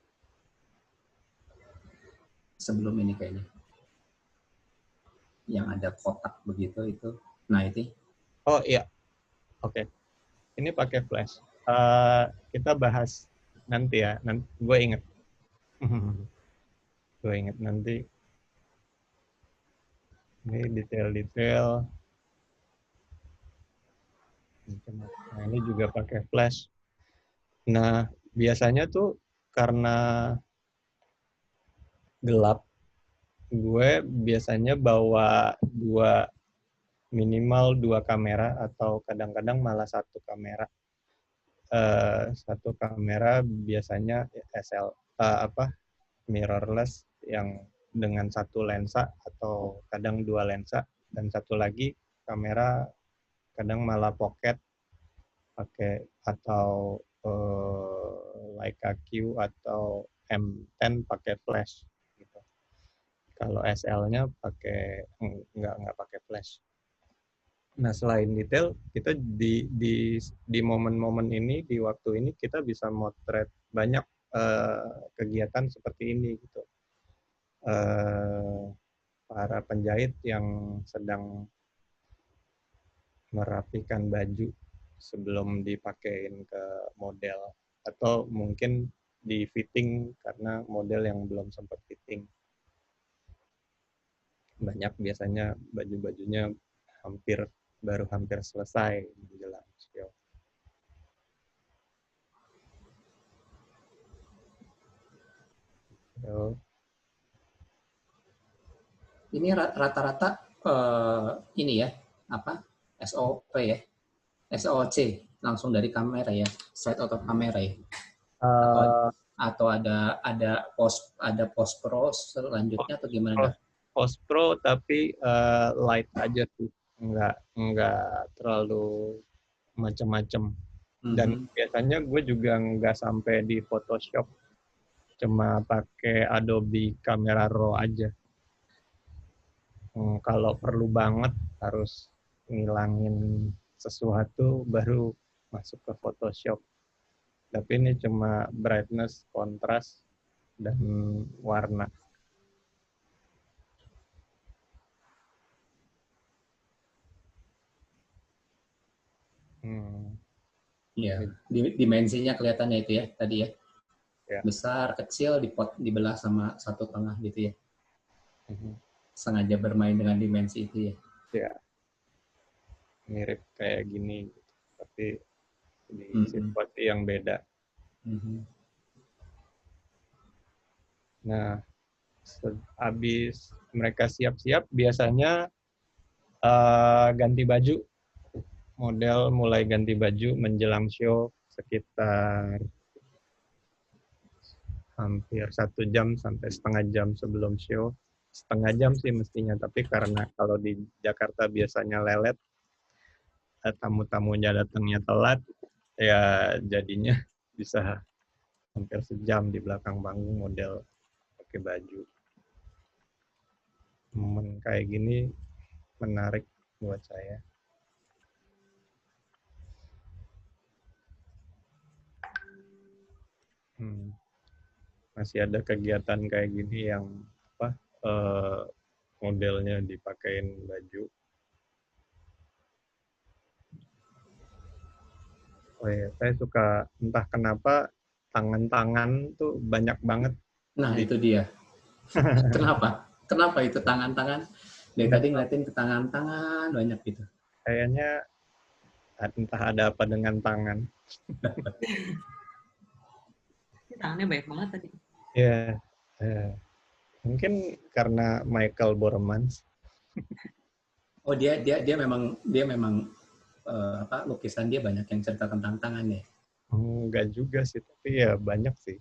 B: Sebelum ini kayaknya. Yang ada kotak begitu itu. Nah, itu.
C: Oh iya. Oke. Ini pakai flash. Kita bahas nanti ya. Nanti gue inget. Gue inget nanti. Ini detail-detail. Nah, ini juga pakai flash. Nah, biasanya tuh karena gelap, gue biasanya bawa minimal dua kamera atau kadang-kadang malah satu kamera. Satu kamera biasanya mirrorless yang dengan satu lensa atau kadang dua lensa, dan satu lagi kamera kadang malah pocket pakai atau Leica Q atau M10 pakai flash gitu. Kalau SL-nya pakai nggak pakai flash. Nah, selain detail, kita di momen-momen ini, di waktu ini kita bisa motret banyak kegiatan seperti ini gitu. Para penjahit yang sedang merapikan baju sebelum dipakein ke model, atau mungkin di fitting karena model yang belum sempat fitting. Banyak biasanya baju-bajunya baru hampir selesai menjelang show.
B: Ini rata-rata ini ya, apa? SOP ya. SOC langsung dari kamera ya, straight out of kamera ya. Atau ada post pro selanjutnya atau gimana?
C: Post pro tapi light aja tuh, nggak terlalu macam-macam. Dan biasanya gue juga nggak sampai di Photoshop, cuma pakai Adobe Camera Raw aja. Kalau perlu banget harus ngilangin sesuatu baru masuk ke Photoshop. Tapi ini cuma brightness, kontras, dan warna.
B: Ya, dimensinya kelihatannya itu ya tadi ya.
C: Ya.
B: Besar, kecil, dibelah sama satu tengah gitu ya. Sengaja bermain dengan dimensi itu ya.
C: Ya, mirip kayak gini, tapi di situasi yang beda. Nah, habis mereka siap-siap, biasanya ganti baju. Model mulai ganti baju menjelang show sekitar hampir 1 jam sampai setengah jam sebelum show. Setengah jam sih mestinya, tapi karena kalau di Jakarta biasanya lelet, tamu-tamunya datangnya telat, ya jadinya bisa hampir sejam di belakang panggung model pakai baju. Momen kayak gini menarik buat saya. Masih ada kegiatan kayak gini yang modelnya dipakein baju. Oh ya, saya suka, entah kenapa tangan-tangan tuh banyak banget.
B: Nah, itu dia. Kenapa itu tangan-tangan? Dari tadi ngeliatin ke tangan-tangan banyak gitu.
C: Kayaknya entah ada apa dengan tangan.
D: Tangannya banyak banget tadi.
C: Ya, mungkin karena Michael Bormans.
B: Oh, dia memang lukisan dia banyak yang cerita tentang tangan ya.
C: Enggak juga sih, tapi ya banyak sih.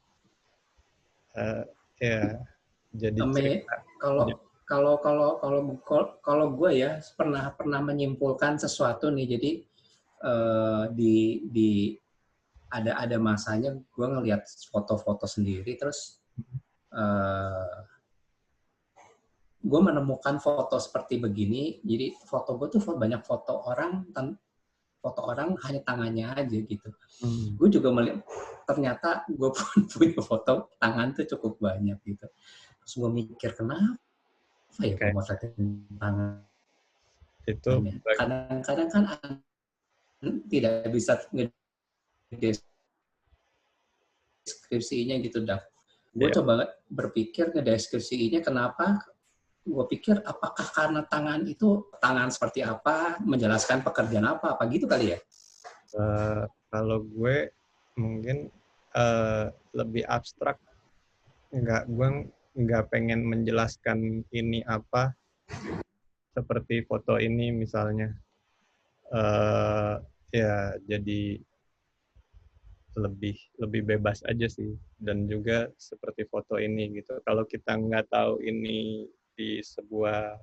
C: Ya, jadi cerita.
B: Kalau gue ya pernah menyimpulkan sesuatu nih. Jadi ada masanya gue ngelihat foto-foto sendiri, terus gue menemukan foto seperti begini. Jadi foto gue tuh banyak foto orang hanya tangannya aja gitu. Gue juga melihat ternyata gue pun punya foto tangan tuh cukup banyak gitu. Terus gue mikir kenapa ya gue motretin tangan.
C: Itu
B: Kadang-kadang kan tidak bisa ngedeskripsinya gitu, Dak. Gue coba berpikir ngedeskripsinya kenapa. Gue pikir apakah karena tangan seperti apa, menjelaskan pekerjaan apa gitu kali ya?
C: Kalau gue mungkin lebih abstrak. Gue nggak pengen menjelaskan ini apa, seperti foto ini misalnya. Ya jadi lebih bebas aja sih, dan juga seperti foto ini gitu. Kalau kita nggak tahu ini di sebuah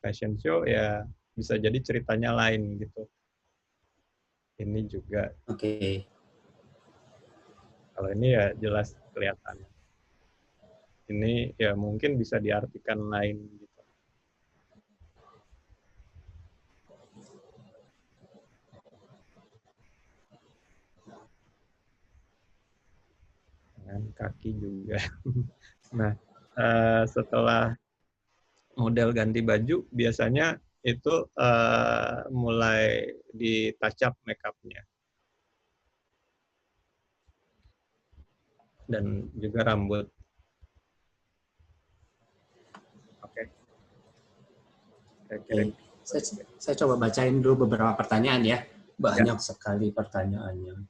C: fashion show, ya bisa jadi ceritanya lain gitu. Ini juga.
B: Oke.
C: Kalau ini ya jelas kelihatan. Ini ya mungkin bisa diartikan lain gitu. Dengan kaki juga. Nah, setelah model ganti baju, biasanya itu mulai di touch up make up-nya. Dan juga rambut. Oke.
B: Saya coba bacain dulu beberapa pertanyaan ya. Banyak sekali pertanyaannya.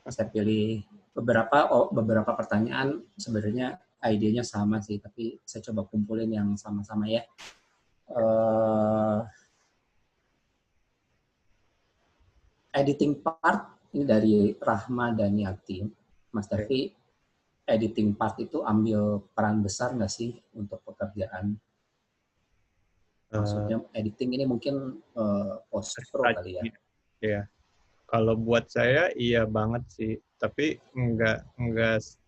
B: Saya pilih beberapa pertanyaan, sebenarnya idenya sama sih, tapi saya coba kumpulin yang sama-sama ya. Editing part ini dari Rahma dan Yati. Mas Davi, editing part itu ambil peran besar nggak sih untuk pekerjaan? Maksudnya editing ini mungkin post pro kali ya?
C: Iya. Kalau buat saya iya banget sih, tapi enggak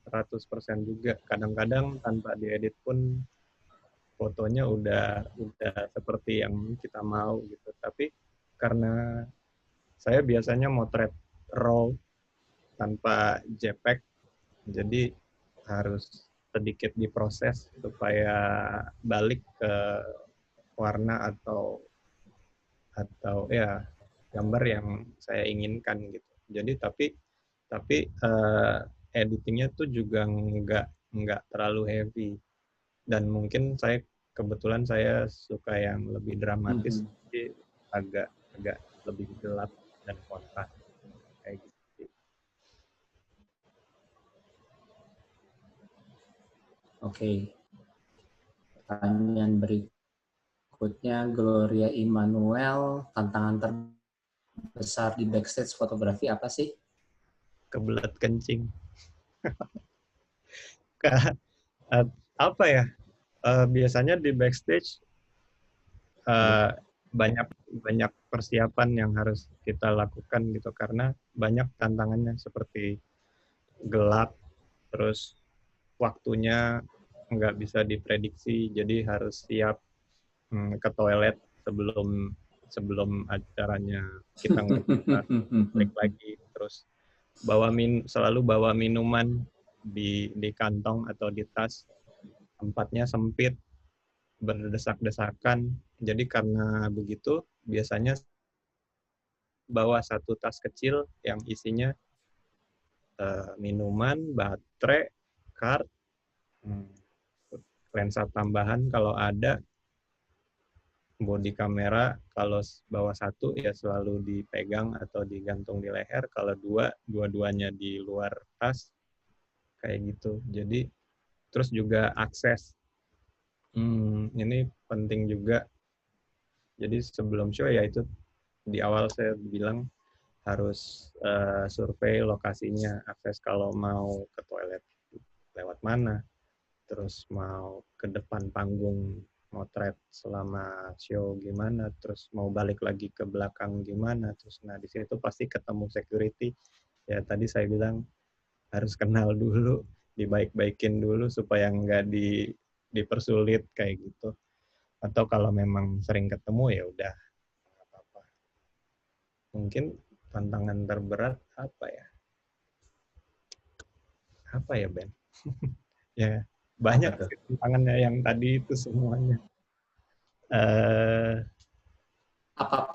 C: 100% juga. Kadang-kadang tanpa diedit pun fotonya udah seperti yang kita mau gitu. Tapi karena saya biasanya motret raw tanpa JPEG, jadi harus sedikit diproses supaya balik ke warna atau ya gambar yang saya inginkan gitu. Jadi tapi editingnya tuh juga nggak terlalu heavy, dan mungkin kebetulan saya suka yang lebih dramatis, jadi agak lebih gelap dan kontras kayak gitu.
B: Oke. Pertanyaan berikutnya, Gloria Immanuel, tantangan terbesar di backstage fotografi apa sih?
C: Kebelet kencing. Apa ya? Biasanya di backstage banyak persiapan yang harus kita lakukan gitu, karena banyak tantangannya seperti gelap, terus waktunya nggak bisa diprediksi, jadi harus siap ke toilet sebelum acaranya kita break lagi, terus selalu bawa minuman di kantong atau di tas. Tempatnya sempit, berdesak-desakan, jadi karena begitu biasanya bawa satu tas kecil yang isinya minuman, baterai, card, lensa tambahan kalau ada, body kamera kalau bawa satu ya selalu dipegang atau digantung di leher, kalau dua-duanya di luar tas kayak gitu. Jadi terus juga akses, ini penting juga. Jadi sebelum show ya itu di awal saya bilang harus survei lokasinya, akses kalau mau ke toilet lewat mana, terus mau ke depan panggung motret selama show gimana, terus mau balik lagi ke belakang gimana, terus nah di situ pasti ketemu security, ya tadi saya bilang harus kenal dulu, dibaik-baikin dulu supaya nggak dipersulit kayak gitu. Atau kalau memang sering ketemu ya udah nggak apa-apa. Mungkin tantangan terberat apa ya? Apa ya, Ben? Ya banyak
B: Apa tuh?
C: sih tantangannya yang tadi itu semuanya. Eh
B: Apa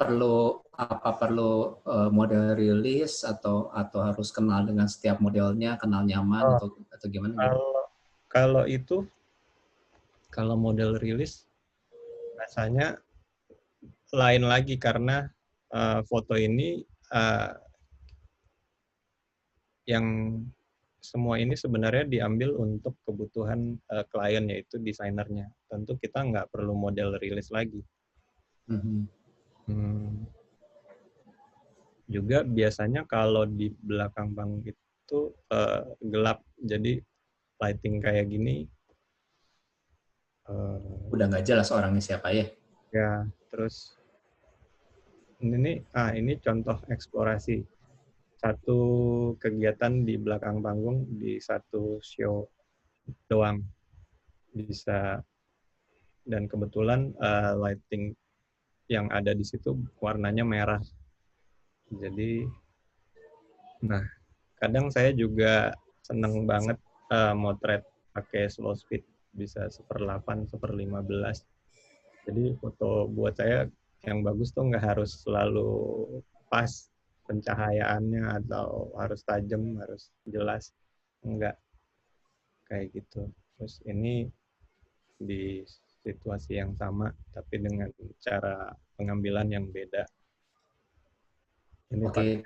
B: perlu model rilis atau harus kenal dengan setiap modelnya, kenal nyaman
C: oh,
B: atau gimana gitu?
C: kalau kalau itu kalau model rilis rasanya lain lagi karena foto ini yang semua ini sebenarnya diambil untuk kebutuhan klien yaitu desainernya. Tentu kita nggak perlu model rilis lagi.
B: Mhm.
C: Juga biasanya kalau di belakang panggung itu gelap, jadi lighting kayak gini
B: Udah nggak jelas orangnya siapa ya?
C: ya. Terus ini contoh eksplorasi satu kegiatan di belakang panggung di satu show doang bisa, dan kebetulan lighting yang ada di situ warnanya merah. Jadi, nah kadang saya juga seneng banget motret pakai slow speed bisa 1/8, 1/15. Jadi foto buat saya yang bagus tuh nggak harus selalu pas pencahayaannya atau harus tajam, harus jelas. Enggak kayak gitu. Terus ini di situasi yang sama tapi dengan cara pengambilan yang beda. Ini
B: Oke,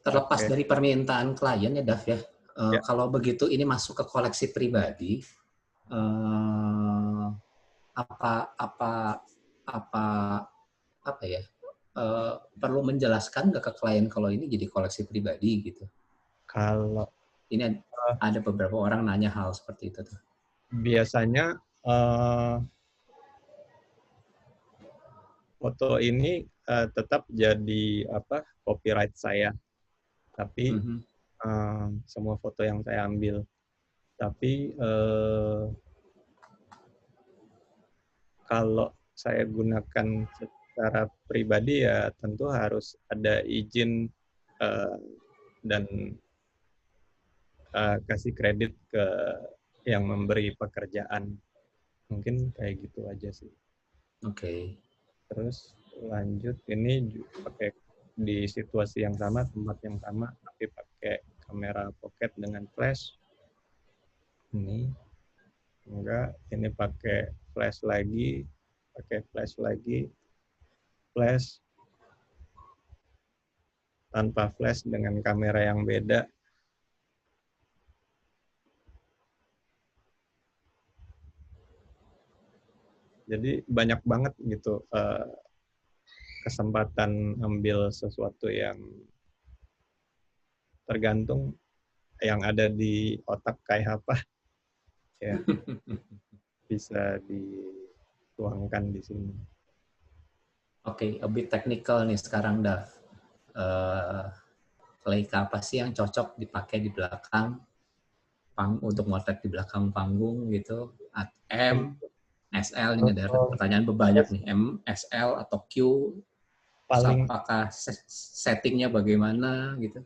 B: terlepas
C: pakai
B: dari permintaan klien ya, Dav ya.
C: ya
B: Kalau begitu ini masuk ke koleksi pribadi. eh, apa apa apa apa ya? Perlu menjelaskan nggak ke klien kalau ini jadi koleksi pribadi gitu?
C: kalau
B: Ini ada beberapa orang nanya hal seperti itu tuh.
C: biasanya foto ini tetap jadi copyright saya, tapi
B: Mhm.
C: semua foto yang saya ambil. Tapi kalau saya gunakan secara pribadi ya tentu harus ada izin dan kasih kredit ke yang memberi pekerjaan. Mungkin kayak gitu aja sih.
B: Oke.
C: Terus lanjut ini pakai di situasi yang sama, tempat yang sama, tapi pakai kamera pocket dengan flash. Ini enggak, ini pakai flash lagi, flash tanpa flash dengan kamera yang beda. Jadi banyak banget gitu kesempatan ambil sesuatu yang tergantung yang ada di otak kayak apa ya bisa dituangkan di sini.
B: Oke, a bit technical nih sekarang, Dav. Leica apa sih yang cocok dipakai di belakang untuk motret di belakang panggung gitu? M, SL, ini ada pertanyaan banyak nih. M, SL atau Q?
C: Paling
B: Apakah settingnya bagaimana gitu?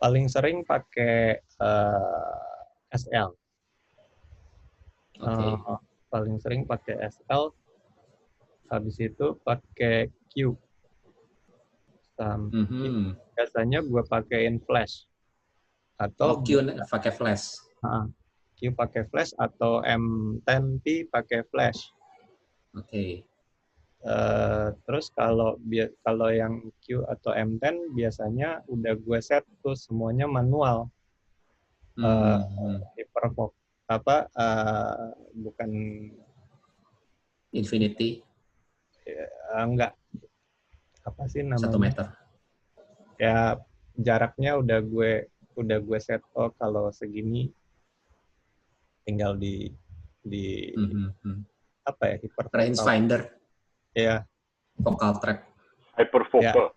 C: paling sering pakai SL.
B: Oke.
C: Paling sering pakai SL. Habis itu pakai Q. Biasanya gue pakein flash atau
B: Q pakai flash.
C: Q pakai flash atau M10P pakai flash.
B: Oke.
C: Terus kalau yang Q atau M10 biasanya udah gue set tuh semuanya manual. Hyperfocus bukan
B: Infinity.
C: Enggak, apa sih namanya?
B: 1 meter.
C: Ya jaraknya udah gue set kalau segini tinggal di apa ya,
B: range finder.
C: Ya.
B: Focal track.
A: Hyperfocal.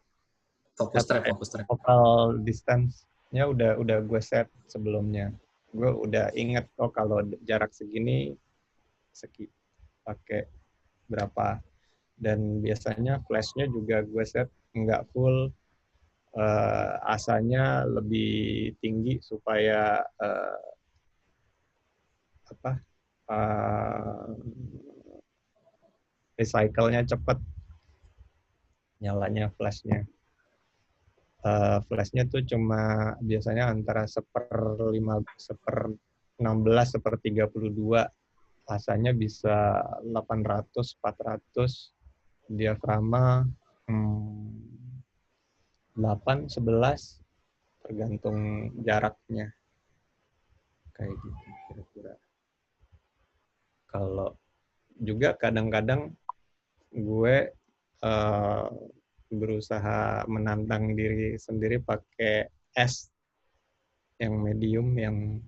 B: Fokus trap.
C: Focal distance-nya udah gue set sebelumnya. Gue udah inget kalau jarak segini pakai berapa. Dan biasanya flash-nya juga gue set nggak full, asanya lebih tinggi supaya recycle-nya cepat, nyalanya flash-nya. Flash-nya tuh cuma biasanya antara 1/16, 1/32. Asanya bisa 800, 400, diafragma 8, 11, tergantung jaraknya. Kayak gitu kira-kira. Kalau juga kadang-kadang gue berusaha menantang diri sendiri pakai S yang medium, yang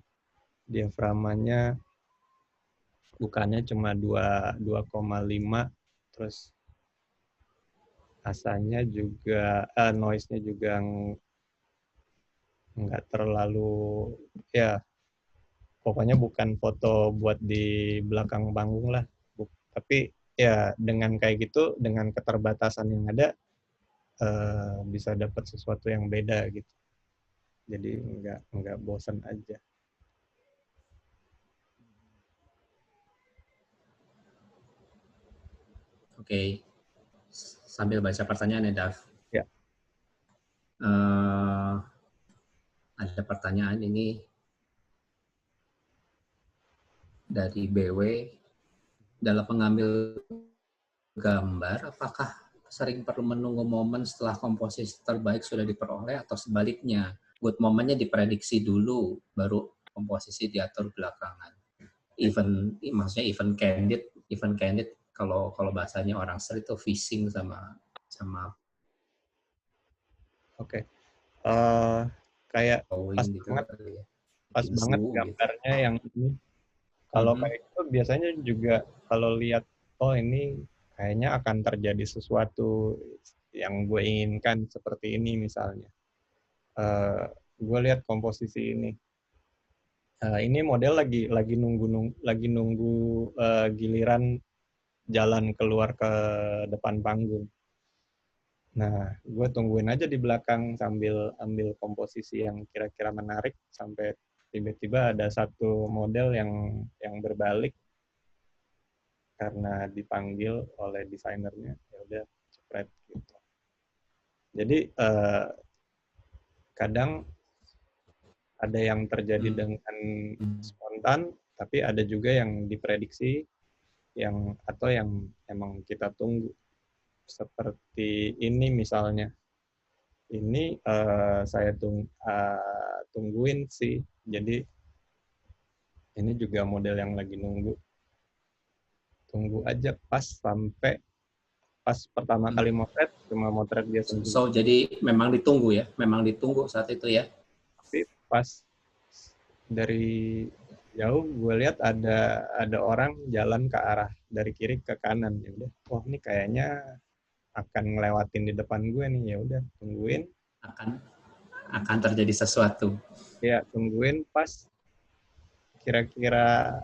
C: diafragmanya bukannya cuma 2,5, terus asanya juga noise-nya juga nggak terlalu, ya pokoknya bukan foto buat di belakang panggung lah. Tapi ya dengan kayak gitu, dengan keterbatasan yang ada, bisa dapat sesuatu yang beda gitu. Jadi nggak bosan aja.
B: Oke. Sambil baca pertanyaan ya, Dav.
C: Ya.
B: Ada pertanyaan ini dari BW. Dalam mengambil gambar, apakah sering perlu menunggu momen setelah komposisi terbaik sudah diperoleh atau sebaliknya? Good momennya diprediksi dulu, baru komposisi diatur belakangan. Maksudnya event candid kalau bahasanya orang street itu phishing sama
C: Oke. Kayak pas
B: gitu
C: banget,
B: ya.
C: pas banget gambarnya gitu. Yang ini. Kalau kayak itu biasanya juga kalau lihat, ini kayaknya akan terjadi sesuatu yang gue inginkan seperti ini misalnya. Gue lihat komposisi ini. Ini model lagi nunggu giliran jalan keluar ke depan panggung. Nah, gue tungguin aja di belakang sambil ambil komposisi yang kira-kira menarik sampai tiba-tiba ada satu model yang berbalik karena dipanggil oleh desainernya. Ya udah, cepret gitu. Jadi kadang ada yang terjadi dengan spontan, tapi ada juga yang diprediksi, atau yang emang kita tunggu. Seperti ini misalnya. Ini saya tungguin sih. Jadi ini juga model yang lagi nunggu. Tunggu aja pas pertama kali motret, cuma motret dia sendiri.
B: So, jadi memang ditunggu saat itu ya.
C: Tapi pas dari jauh gue lihat ada orang jalan ke arah dari kiri ke kanan. Ya udah, ini kayaknya akan ngelewatin di depan gue nih. Ya udah, tungguin.
B: Akan terjadi sesuatu.
C: Ya, tungguin pas kira-kira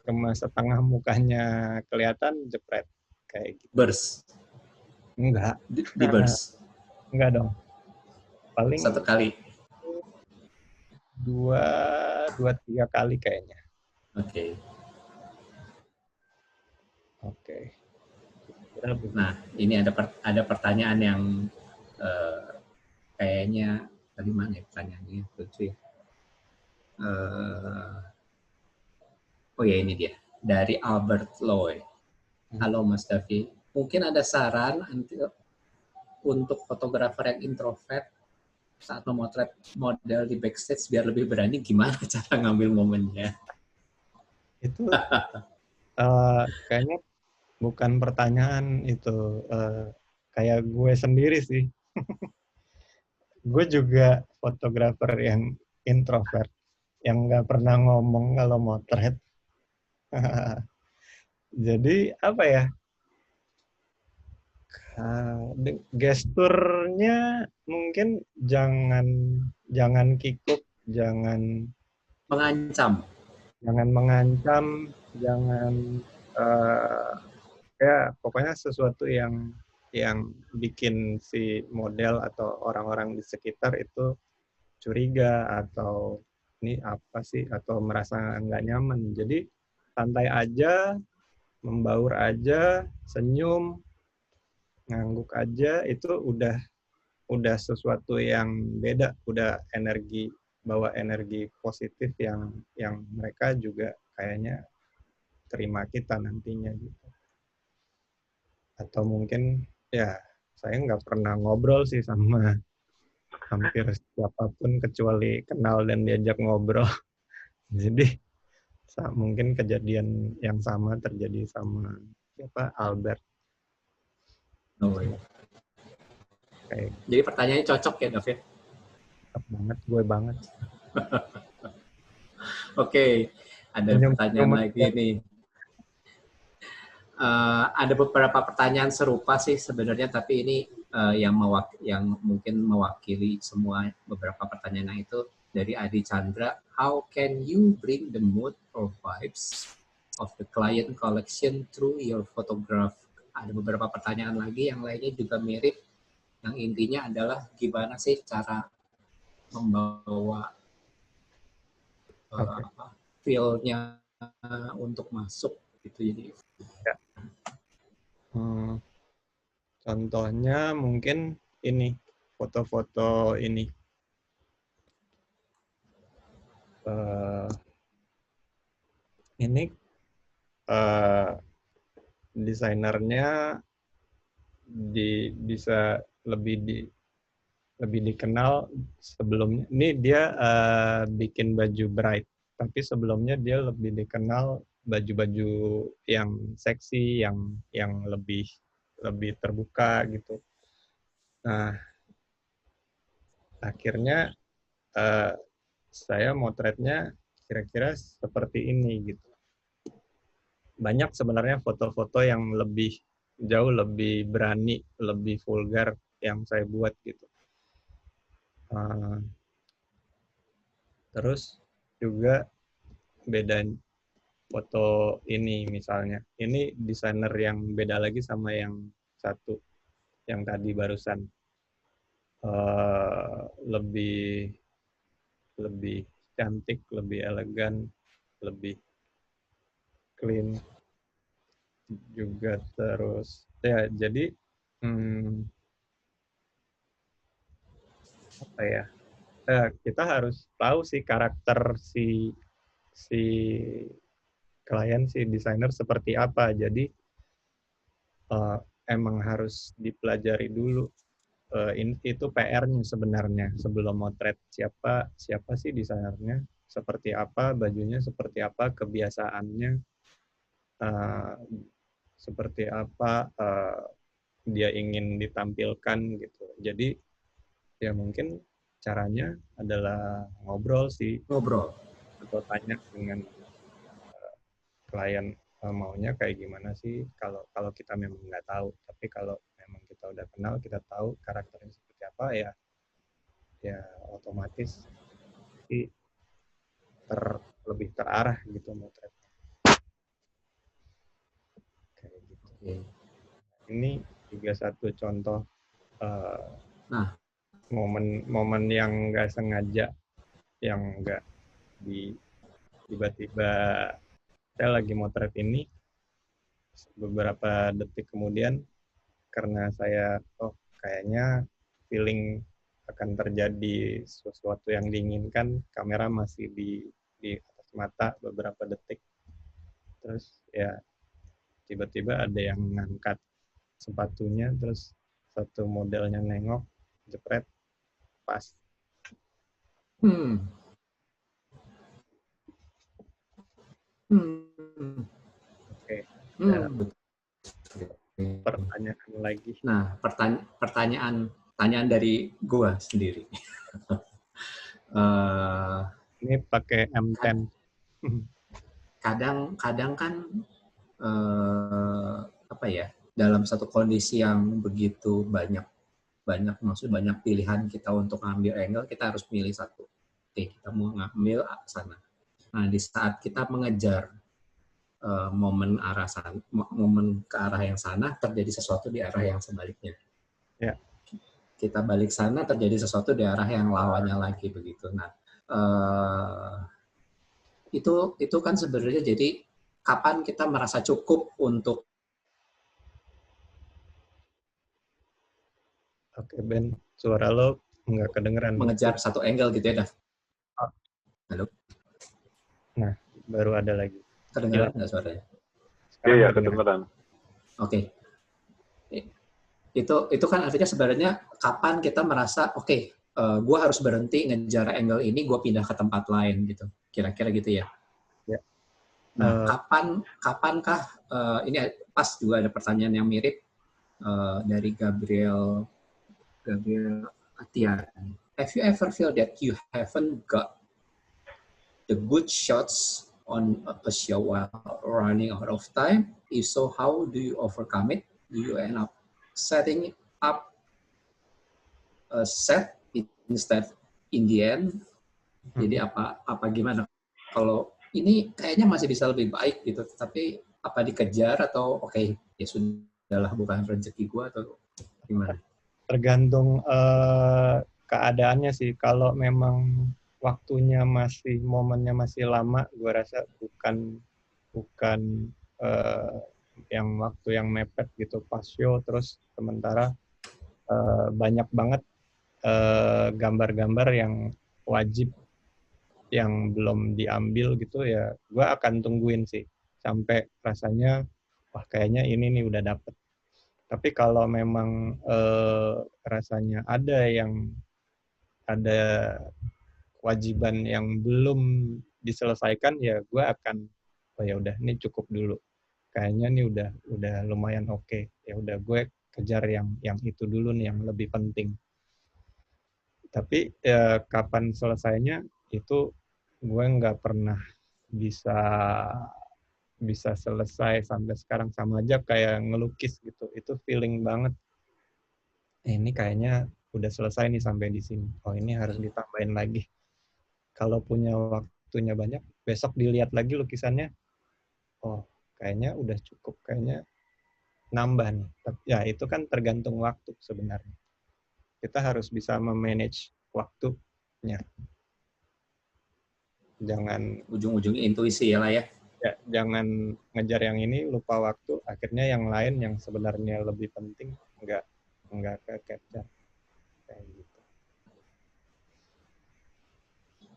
C: kemas setengah mukanya kelihatan, jepret kayak gitu.
B: Burst.
C: Enggak.
B: Di burst.
C: Enggak dong. Paling
B: satu kali.
C: 2-3 kali kayaknya. Oke.
B: Nah, ini ada pertanyaan yang kayaknya tadi mana ya pertanyaannya, lucu ya. Ya ini dia, dari Albert Loy. Halo Mas Davi, mungkin ada saran untuk fotografer yang introvert saat memotret model di backstage biar lebih berani, gimana cara ngambil momennya?
C: Itu kayaknya bukan pertanyaan itu, kayak gue sendiri sih. Gue juga fotografer yang introvert, yang nggak pernah ngomong kalau motret. Jadi apa ya? Gesturnya mungkin jangan kikuk, jangan
B: Mengancam.
C: mengancam, jangan ya pokoknya sesuatu yang bikin si model atau orang-orang di sekitar itu curiga atau ini apa sih atau merasa nggak nyaman. Jadi santai aja, membaur aja, senyum, ngangguk aja itu udah sesuatu yang beda, udah bawa energi positif yang mereka juga kayaknya terima kita nantinya gitu. Atau mungkin ya saya nggak pernah ngobrol sih sama hampir siapapun kecuali kenal dan diajak ngobrol. Jadi mungkin kejadian yang sama terjadi sama siapa Albert.
B: Oh, iya.
C: Kayak
B: Jadi pertanyaannya cocok ya, David?
C: banget, gue banget.
B: Oke, ada pertanyaan lagi nih. Ada beberapa pertanyaan serupa sih sebenarnya, tapi ini yang mungkin mewakili semua beberapa pertanyaan itu dari Adi Chandra. How can you bring the mood or vibes of the client collection through your photograph? Ada beberapa pertanyaan lagi yang lainnya juga mirip. Yang intinya adalah gimana sih cara membawa feel-nya untuk masuk gitu. Jadi
C: ya. Contohnya mungkin ini foto-foto ini desainernya bisa lebih dikenal sebelumnya. Ini dia bikin baju bright, tapi sebelumnya dia lebih dikenal baju-baju yang seksi, yang lebih terbuka gitu. Nah, akhirnya saya motretnya kira-kira seperti ini gitu. Banyak sebenarnya foto-foto yang jauh lebih berani, lebih vulgar yang saya buat gitu. Terus juga beda foto ini misalnya. Ini desainer yang beda lagi sama yang satu, yang tadi barusan. Lebih cantik, lebih elegan, lebih clean juga. Terus ya jadi apa ya, kita harus tahu sih karakter si klien, si desainer seperti apa. Jadi emang harus dipelajari dulu. Itu PR-nya sebenarnya sebelum motret. Siapa sih desainernya, seperti apa bajunya, seperti apa kebiasaannya, seperti apa dia ingin ditampilkan gitu. Jadi ya mungkin caranya adalah ngobrol sih.
B: Ngobrol.
C: Atau tanya dengan klien maunya kayak gimana sih, kalau kita memang nggak tahu. Tapi kalau memang kita udah kenal, kita tahu karakternya seperti apa, ya otomatis sih lebih terarah gitu motretnya. Kayak gitu. Ini juga satu contoh momen yang nggak sengaja, yang nggak tiba-tiba saya lagi motret ini, beberapa detik kemudian karena saya kayaknya feeling akan terjadi sesuatu yang diinginkan, kamera masih di atas mata beberapa detik, terus ya tiba-tiba ada yang ngangkat sepatunya, terus satu modelnya nengok, jepret, pas. Oke. Pertanyaan lagi.
B: Nah, pertanyaan dari gua sendiri.
C: Ini pakai M10.
B: Kadang kan apa ya? dalam satu kondisi yang begitu banyak pilihan kita untuk ngambil angle, kita harus pilih satu. Oke, kita mau ngambil sana. Nah, di saat kita mengejar momen ke arah yang sana, terjadi sesuatu di arah yang sebaliknya.
C: Ya.
B: Kita balik sana, terjadi sesuatu di arah yang lawannya lagi begitu. Nah, itu kan sebenarnya jadi kapan kita merasa cukup untuk
C: Oke, Ben, suara lo nggak kedengeran.
B: mengejar satu angle gitu ya, Dav? Halo?
C: Nah, baru ada lagi.
B: Kedengeran nggak suaranya?
C: Sekarang
A: Iya,
C: kedengeran.
A: kedengeran.
B: Oke. Itu kan artinya sebenarnya kapan kita merasa oke, gue harus berhenti ngejar angle ini, gue pindah ke tempat lain gitu. Kira-kira gitu ya.
C: Ya.
B: Nah, kapankah ini pas juga ada pertanyaan yang mirip dari Gabriel Atian. Have you ever feel that you haven't got the good shots on a show while running out of time? If so, how do you overcome it? Do you end up setting up a set instead in the end? Jadi apa gimana? Kalau ini kayaknya masih bisa lebih baik gitu, tapi apa dikejar atau oke, ya sudahlah, bukan rezeki gua atau gimana?
C: Tergantung keadaannya sih. Kalau memang waktunya momennya masih lama, gue rasa bukan yang waktu yang mepet gitu pas show, terus sementara banyak banget gambar-gambar yang wajib yang belum diambil gitu, ya gue akan tungguin sih sampai rasanya wah kayaknya ini nih udah dapet. Tapi kalau memang rasanya ada kewajiban yang belum diselesaikan, ya gue akan oh ya udah ini cukup dulu. Kayaknya nih udah lumayan oke. Ya udah gue kejar yang itu dulu nih yang lebih penting. Tapi ya kapan selesainya itu gue nggak pernah bisa selesai sampai sekarang. Sama aja kayak ngelukis gitu. Itu feeling banget. Ini kayaknya udah selesai nih sampai di sini. Oh, ini harus ditambahin lagi. Kalau punya waktunya banyak, besok dilihat lagi lukisannya. Oh, kayaknya udah cukup. Kayaknya nambah nih. Ya, itu kan tergantung waktu sebenarnya. Kita harus bisa memanage waktunya. Jangan
B: ujung-ujungnya intuisi ya lah ya.
C: Ya, jangan ngejar yang ini lupa waktu, akhirnya yang lain yang sebenarnya lebih penting nggak ke-capture kayak gitu.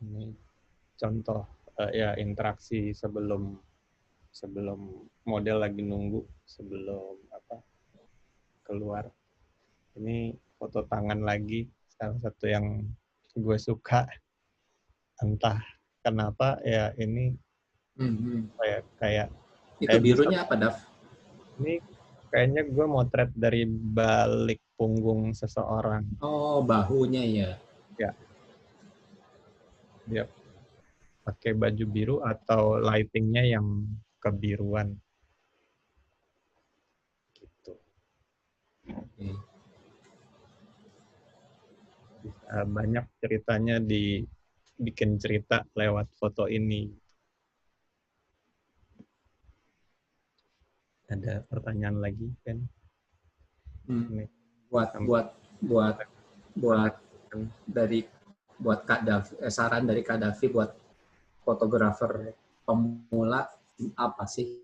C: Ini contoh ya interaksi sebelum model lagi nunggu sebelum keluar. Ini foto tangan lagi, salah satu yang gue suka. Entah kenapa ya ini kayak
B: itu birunya apa, Dav?
C: Ini kayaknya gue motret dari balik punggung seseorang.
B: Oh, bahunya ya.
C: Ya. Dia pakai baju biru atau lightingnya yang kebiruan. Gitu.
B: Okay.
C: Banyak ceritanya dibikin cerita lewat foto ini. Ada pertanyaan lagi, kan?
B: Buat Kak Davi, saran dari Kak Davi buat fotografer pemula apa sih?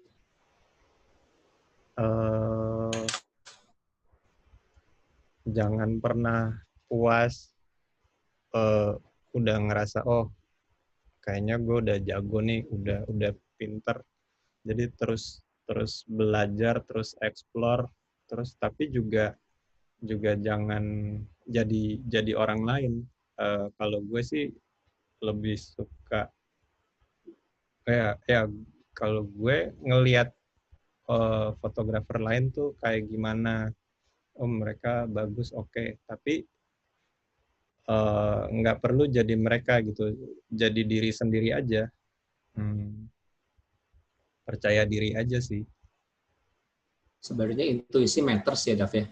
C: Jangan pernah puas udah ngerasa oh kayaknya gue udah jago nih, udah pinter. Jadi terus belajar, terus explore, terus tapi juga jangan jadi orang lain. Kalau gue sih lebih suka ya kalau gue ngelihat fotografer lain tuh kayak gimana, oh mereka bagus, oke. Tapi nggak perlu jadi mereka gitu, jadi diri sendiri aja. Percaya diri aja sih.
B: Sebenarnya intuisi matters ya, Dav ya.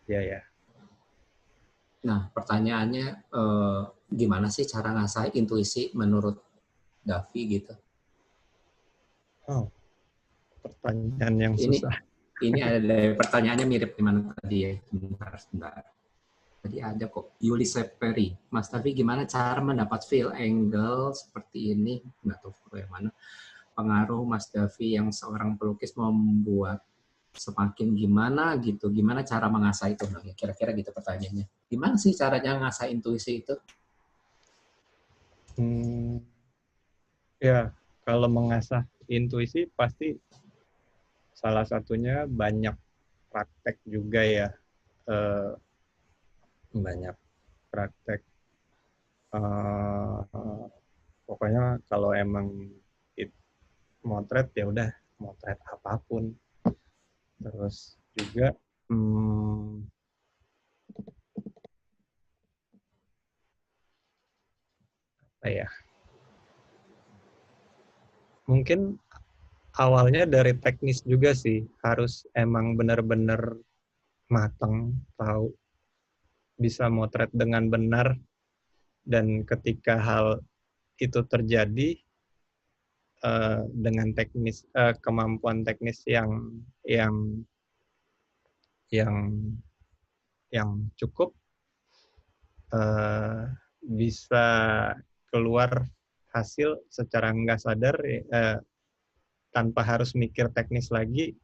C: Ya.
B: Nah, pertanyaannya gimana sih cara ngasah intuisi menurut Davi gitu?
C: Oh, pertanyaan yang
B: Ini
C: susah.
B: ada pertanyaannya mirip dengan tadi ya. Sebentar. Tadi ada kok, Yulisa Perry. Mas Davi, gimana cara mendapat feel angle seperti ini? Nggak tahu yang mana. Pengaruh Mas Davi yang seorang pelukis membuat semakin gimana gitu. Gimana cara mengasah itu? Nah, kira-kira gitu pertanyaannya. Gimana sih caranya ngasah intuisi itu?
C: Ya, kalau mengasah intuisi pasti salah satunya banyak praktek juga ya. Banyak praktek. Pokoknya kalau emang motret ya udah motret apapun. Terus juga apa ya? Mungkin awalnya dari teknis juga sih, harus emang benar-benar matang, tahu bisa motret dengan benar, dan ketika hal itu terjadi dengan teknis kemampuan teknis yang cukup, bisa keluar hasil secara nggak sadar, tanpa harus mikir teknis lagi,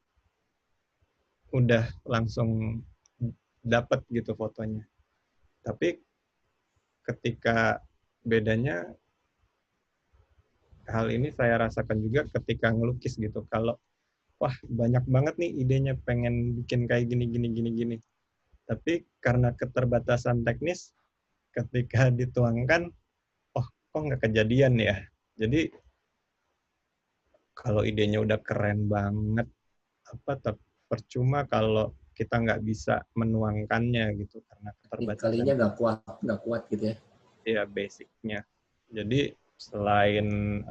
C: udah langsung dapat gitu fotonya. Tapi ketika bedanya, hal ini saya rasakan juga ketika ngelukis gitu. Kalau wah banyak banget nih idenya, pengen bikin kayak gini. Tapi karena keterbatasan teknis, ketika dituangkan, oh kok nggak kejadian ya. Jadi kalau idenya udah keren banget, percuma kalau kita nggak bisa menuangkannya gitu karena keterbatasan.
B: Kalinya nggak kuat gitu ya?
C: Ya basicnya. Jadi selain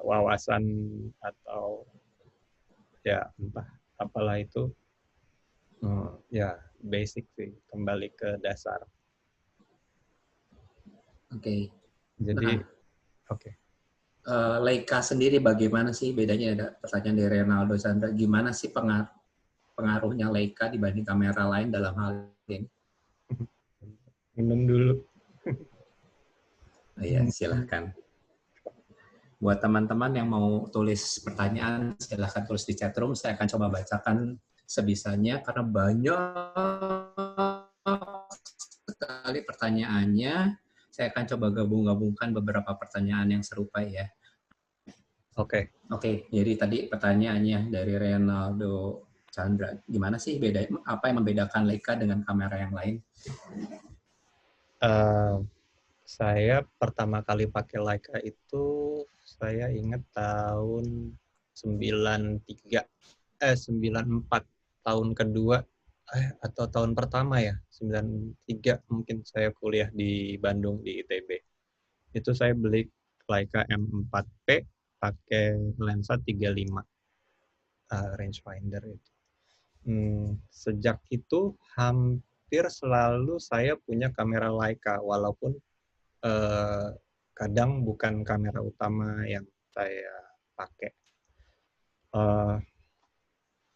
C: wawasan atau ya entah apalah itu, ya basic sih, kembali ke dasar.
B: Oke.
C: Jadi
B: nah, Leica sendiri bagaimana sih bedanya? Ada pertanyaan dari Renaldo Sandra, gimana sih pengaruhnya Leica dibanding kamera lain dalam hal ini?
C: Minum dulu.
B: Iya, silahkan. Buat teman-teman yang mau tulis pertanyaan, silahkan tulis di chat room. Saya akan coba bacakan sebisanya, karena banyak sekali pertanyaannya. Saya akan coba gabungkan beberapa pertanyaan yang serupa ya. Oke, jadi tadi pertanyaannya dari Renaldo Chandra, gimana sih apa yang membedakan Leica dengan kamera yang lain?
C: Saya pertama kali pakai Leica itu saya ingat tahun 94, tahun kedua atau tahun pertama ya, 93 mungkin, saya kuliah di Bandung di ITB. Itu saya beli Leica M4P pakai lensa 35 rangefinder itu. Sejak itu hampir selalu saya punya kamera Leica, walaupun kadang bukan kamera utama yang saya pakai.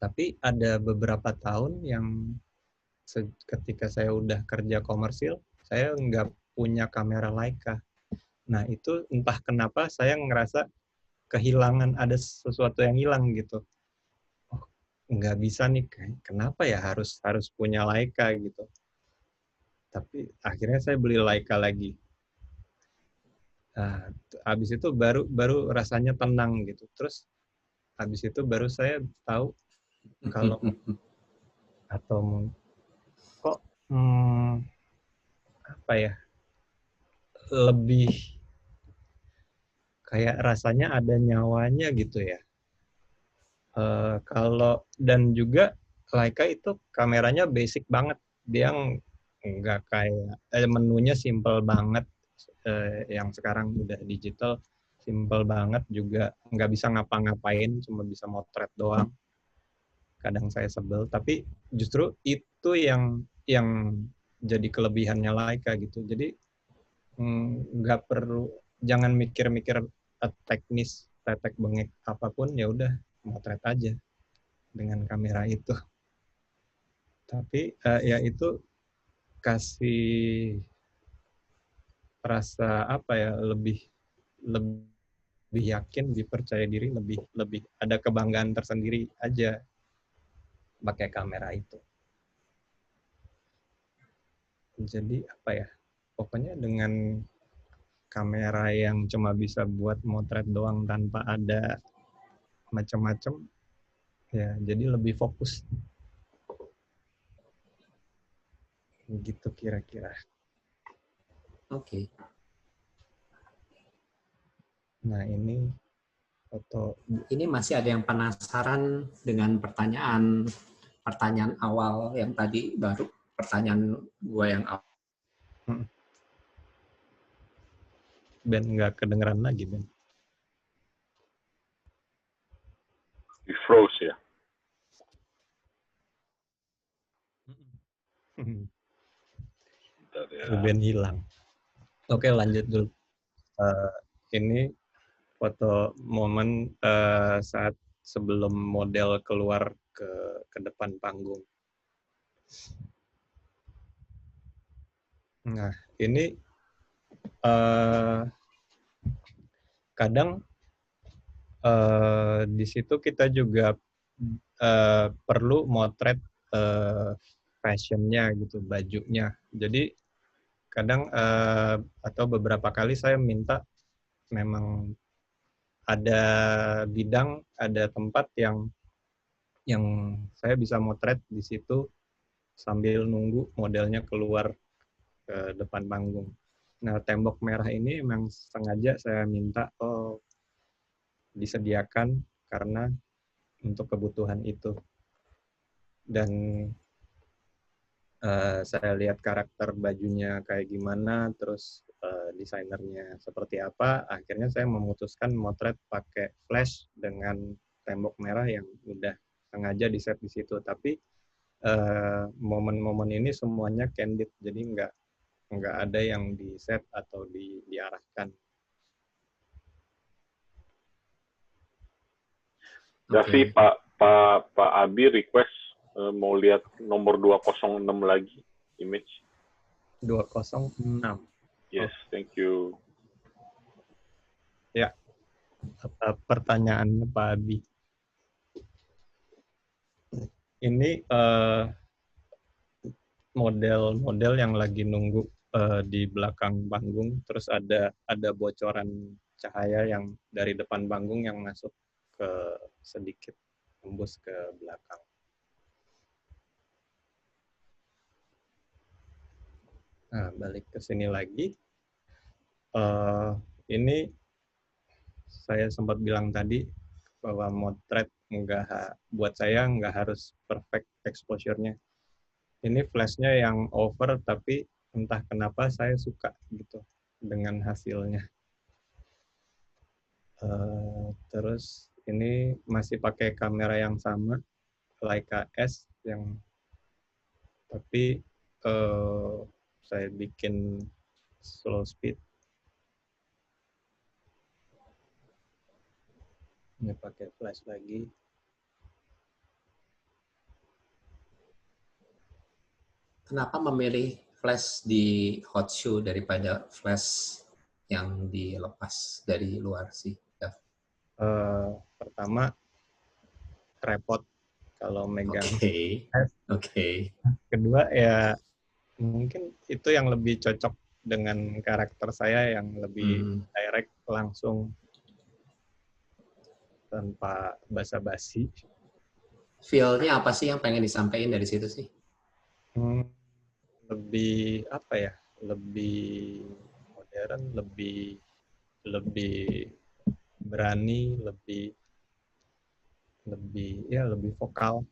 C: Tapi ada beberapa tahun yang ketika saya udah kerja komersil, saya nggak punya kamera Leica. Nah itu entah kenapa saya ngerasa kehilangan, ada sesuatu yang hilang gitu. Oh, nggak bisa nih, kenapa ya harus punya Leica gitu. Tapi akhirnya saya beli Leica lagi. Nah, habis itu baru rasanya tenang gitu. Terus habis itu baru saya tahu kalau atau kok apa ya, lebih kayak rasanya ada nyawanya gitu ya. Kalau dan juga Leica itu kameranya basic banget, dia nggak kayak menunya simple banget, yang sekarang udah digital. Simple banget juga, nggak bisa ngapa-ngapain, cuma bisa motret doang. Kadang saya sebel, tapi justru itu yang jadi kelebihannya Leica gitu. Jadi nggak perlu, jangan mikir-mikir teknis, tetek bengek apapun, ya udah motret aja dengan kamera itu. Tapi ya itu kasih rasa apa ya, lebih yakin, lebih percaya diri, lebih ada kebanggaan tersendiri aja pakai kamera itu. Jadi apa ya, pokoknya dengan kamera yang cuma bisa buat motret doang tanpa ada macam-macam, ya jadi lebih fokus. Gitu kira-kira.
B: Oke.
C: Nah ini foto.
B: Ini masih ada yang penasaran dengan pertanyaan awal yang tadi, baru pertanyaan gue yang awal.
C: Ben nggak kedengeran lagi, Ben.
A: Di froze ya. Bentar ya.
C: Ben hilang. Oke, lanjut dulu. Ini foto momen saat sebelum model keluar ke depan panggung. Nah, ini kadang di situ kita juga perlu motret fashionnya gitu, bajunya. Jadi kadang atau beberapa kali saya minta, memang ada bidang, ada tempat yang saya bisa motret di situ sambil nunggu modelnya keluar ke depan panggung. Nah, tembok merah ini memang sengaja saya minta disediakan karena untuk kebutuhan itu. Dan saya lihat karakter bajunya kayak gimana, terus desainernya seperti apa, akhirnya saya memutuskan motret pakai flash dengan tembok merah yang udah sengaja di-set di situ. Tapi momen-momen ini semuanya candid, jadi nggak ada yang di-set atau diarahkan.
A: Davi, Pak Abi request mau lihat nomor 206 lagi image.
C: 206.
A: Yes, thank you.
C: Ya, pertanyaannya Pak Abi. Ini model yang lagi nunggu di belakang panggung, terus ada bocoran cahaya yang dari depan panggung yang masuk ke sedikit tembus ke belakang. Nah, balik ke sini lagi. Ini saya sempat bilang tadi bahwa motret buat saya nggak harus perfect exposure-nya. Ini flashnya yang over, tapi entah kenapa saya suka gitu dengan hasilnya. Terus ini masih pakai kamera yang sama, Leica S, tapi saya bikin slow speed. Ini pakai flash lagi.
B: Kenapa memilih flash di hot shoe daripada flash yang dilepas dari luar sih?
C: Pertama, repot kalau megang.
B: Oke.
C: Kedua, ya mungkin itu yang lebih cocok dengan karakter saya yang lebih direct, langsung, tanpa basa-basi.
B: Feel-nya apa sih yang pengen disampaikan dari situ sih?
C: Lebih apa ya? Lebih modern, lebih berani, lebih vokal.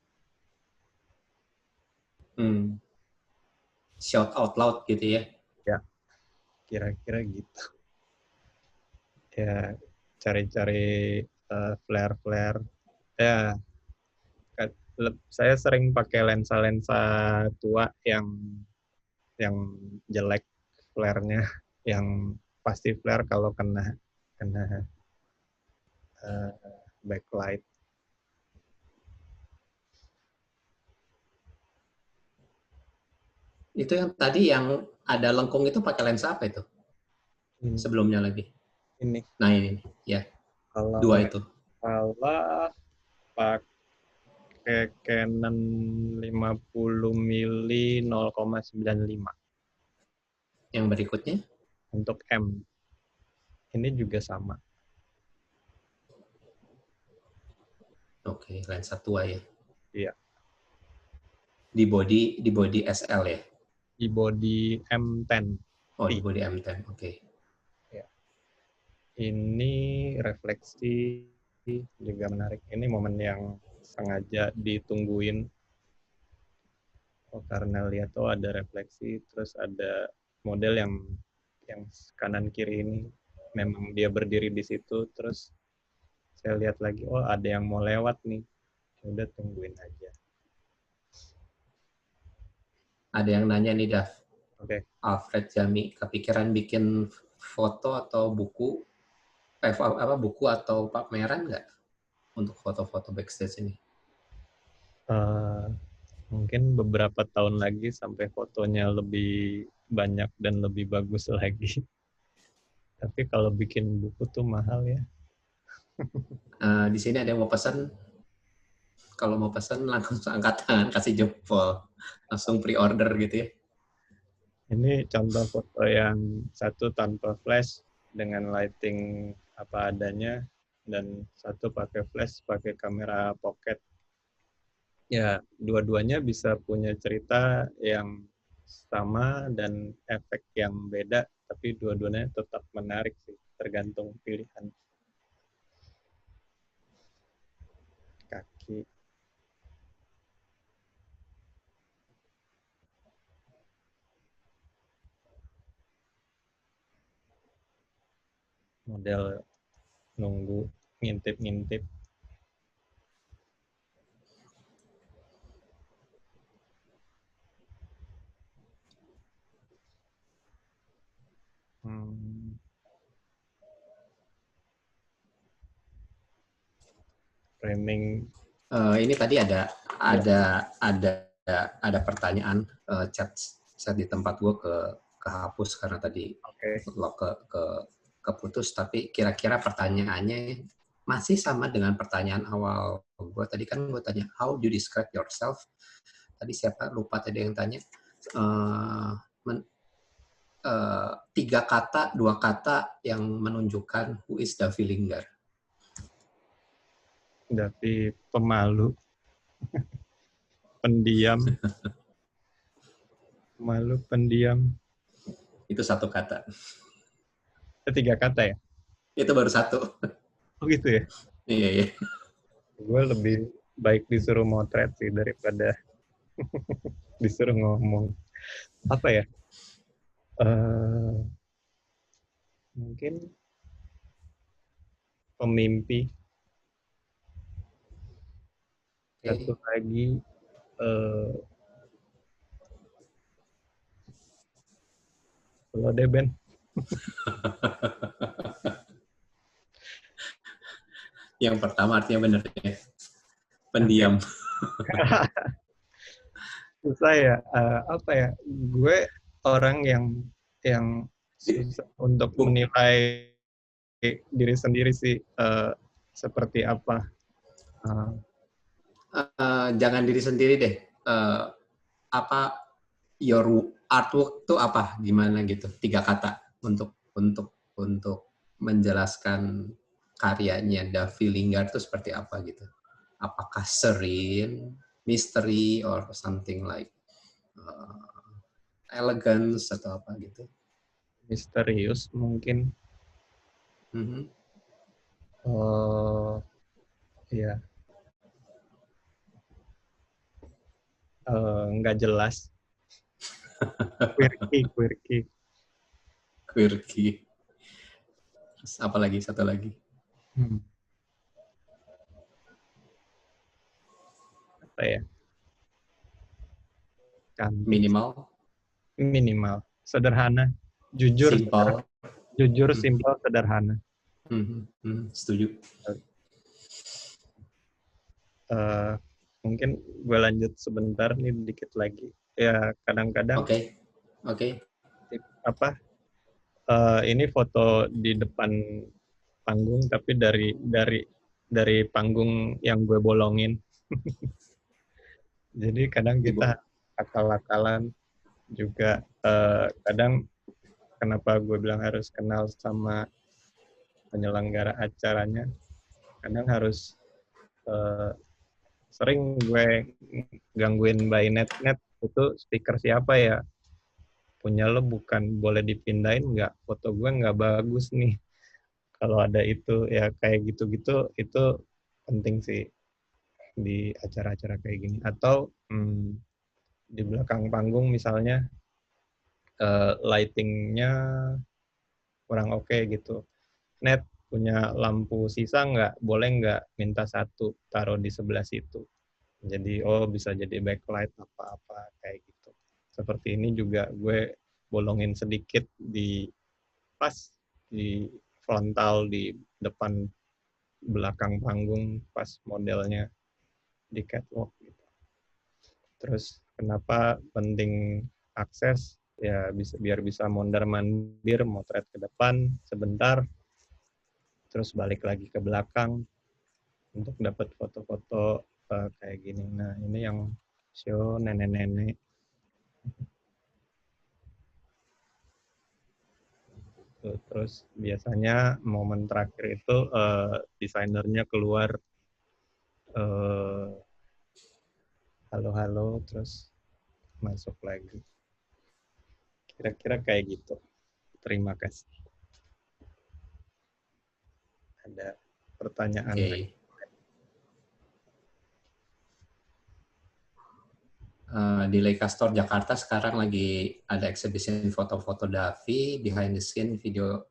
B: Shout out loud gitu ya?
C: Ya, kira-kira gitu. Ya, cari-cari flare-flare. Ya, saya sering pakai lensa-lensa tua yang jelek flare-nya, yang pasti flare kalau kena backlight.
B: Itu yang tadi yang ada lengkung itu pakai lensa apa itu? Sebelumnya lagi.
C: Ini.
B: Nah ini, ya.
C: Kalau
B: Dua itu.
C: Kalau pakai Canon 50 mili 0,95.
B: Yang berikutnya?
C: Untuk M. Ini juga sama.
B: Oke, lensa tua ya.
C: Iya.
B: Di body SL ya?
C: Di body M10.
B: Oh, di body M10, oke.
C: Ya. Ini refleksi juga menarik. Ini momen yang sengaja ditungguin. Oh, karena lihat ada refleksi, terus ada model yang kanan kiri ini memang dia berdiri di situ, terus saya lihat lagi, oh ada yang mau lewat nih. Udah tungguin aja.
B: Ada yang nanya nih, Dav.
C: Oke.
B: Alfred Jami, kepikiran bikin foto atau buku, buku atau pameran nggak untuk foto-foto backstage ini?
C: Mungkin beberapa tahun lagi sampai fotonya lebih banyak dan lebih bagus lagi. Tapi kalau bikin buku tuh mahal ya.
B: Di sini ada yang mau pesan. Kalau mau pesan langsung angkat tangan, kasih jempol, langsung pre-order gitu ya.
C: Ini contoh foto yang satu tanpa flash dengan lighting apa adanya, dan satu pakai flash pakai kamera pocket. Ya, dua-duanya bisa punya cerita yang sama dan efek yang beda, tapi dua-duanya tetap menarik sih, tergantung pilihan. Kaki. Model nunggu, ngintip-ngintip. Framing.
B: Ini tadi ada pertanyaan chat di tempat gue kehapus karena tadi keputus, tapi kira-kira pertanyaannya masih sama dengan pertanyaan awal gue. Tadi kan gue tanya, how do you describe yourself? Tadi siapa? Lupa tadi yang tanya. 3 kata, 2 kata yang menunjukkan who is Davi Linggar.
C: Davi pemalu. Pendiam. Pemalu, pendiam.
B: Itu 1 kata.
C: 3 kata ya?
B: Itu baru 1.
C: Oh gitu ya?
B: Iya.
C: Gue lebih baik disuruh motret sih daripada disuruh ngomong. Apa ya? Mungkin pemimpi. Satu lagi lo deh Ben.
B: Yang pertama artinya benar ya. Pendiam.
C: Susah ya. Apa ya? Gue orang yang susah untuk menilai diri sendiri sih seperti apa.
B: Jangan diri sendiri deh. Apa your artwork tuh apa? Gimana gitu? 3 kata untuk menjelaskan karyanya Davi Linggar itu seperti apa gitu? Apakah serene, mystery, or something like elegance atau apa gitu?
C: Misterius mungkin. Iya. Nggak jelas. Quirky.
B: Terus apa lagi? Satu lagi.
C: Apa ya? Cantik.
B: Minimal,
C: Sederhana, jujur,
B: simple.
C: jujur, simpel, sederhana.
B: Setuju.
C: Mungkin gue lanjut sebentar nih, dikit lagi. Ya kadang-kadang
B: Oke.
C: Ini foto di depan panggung, tapi dari panggung yang gue bolongin. Jadi kadang kita akal-akalan juga. Kadang kenapa gue bilang harus kenal sama penyelenggara acaranya, kadang harus sering gue gangguin by net itu stiker siapa ya, punya lo bukan, boleh dipindahin nggak, foto gue nggak bagus nih. Kalau ada itu ya kayak gitu-gitu, itu penting sih di acara-acara kayak gini. Atau di belakang panggung misalnya lightingnya kurang oke gitu. Net punya lampu sisa nggak? Boleh nggak minta satu taruh di sebelah situ. Jadi bisa jadi backlight apa-apa kayak gitu. Seperti ini juga gue bolongin sedikit di pas di frontal di depan belakang panggung pas modelnya di catwalk gitu. Terus kenapa penting akses? Ya biar bisa mondar-mandir, motret ke depan sebentar, terus balik lagi ke belakang untuk dapat foto-foto kayak gini. Nah, ini yang show nenek-nenek. Terus biasanya momen terakhir itu desainernya keluar halo-halo, terus masuk lagi. Kira-kira kayak gitu. Terima kasih. Ada pertanyaan lagi?
B: Di Leica Store Jakarta sekarang lagi ada exhibition foto-foto Davi, behind the scene video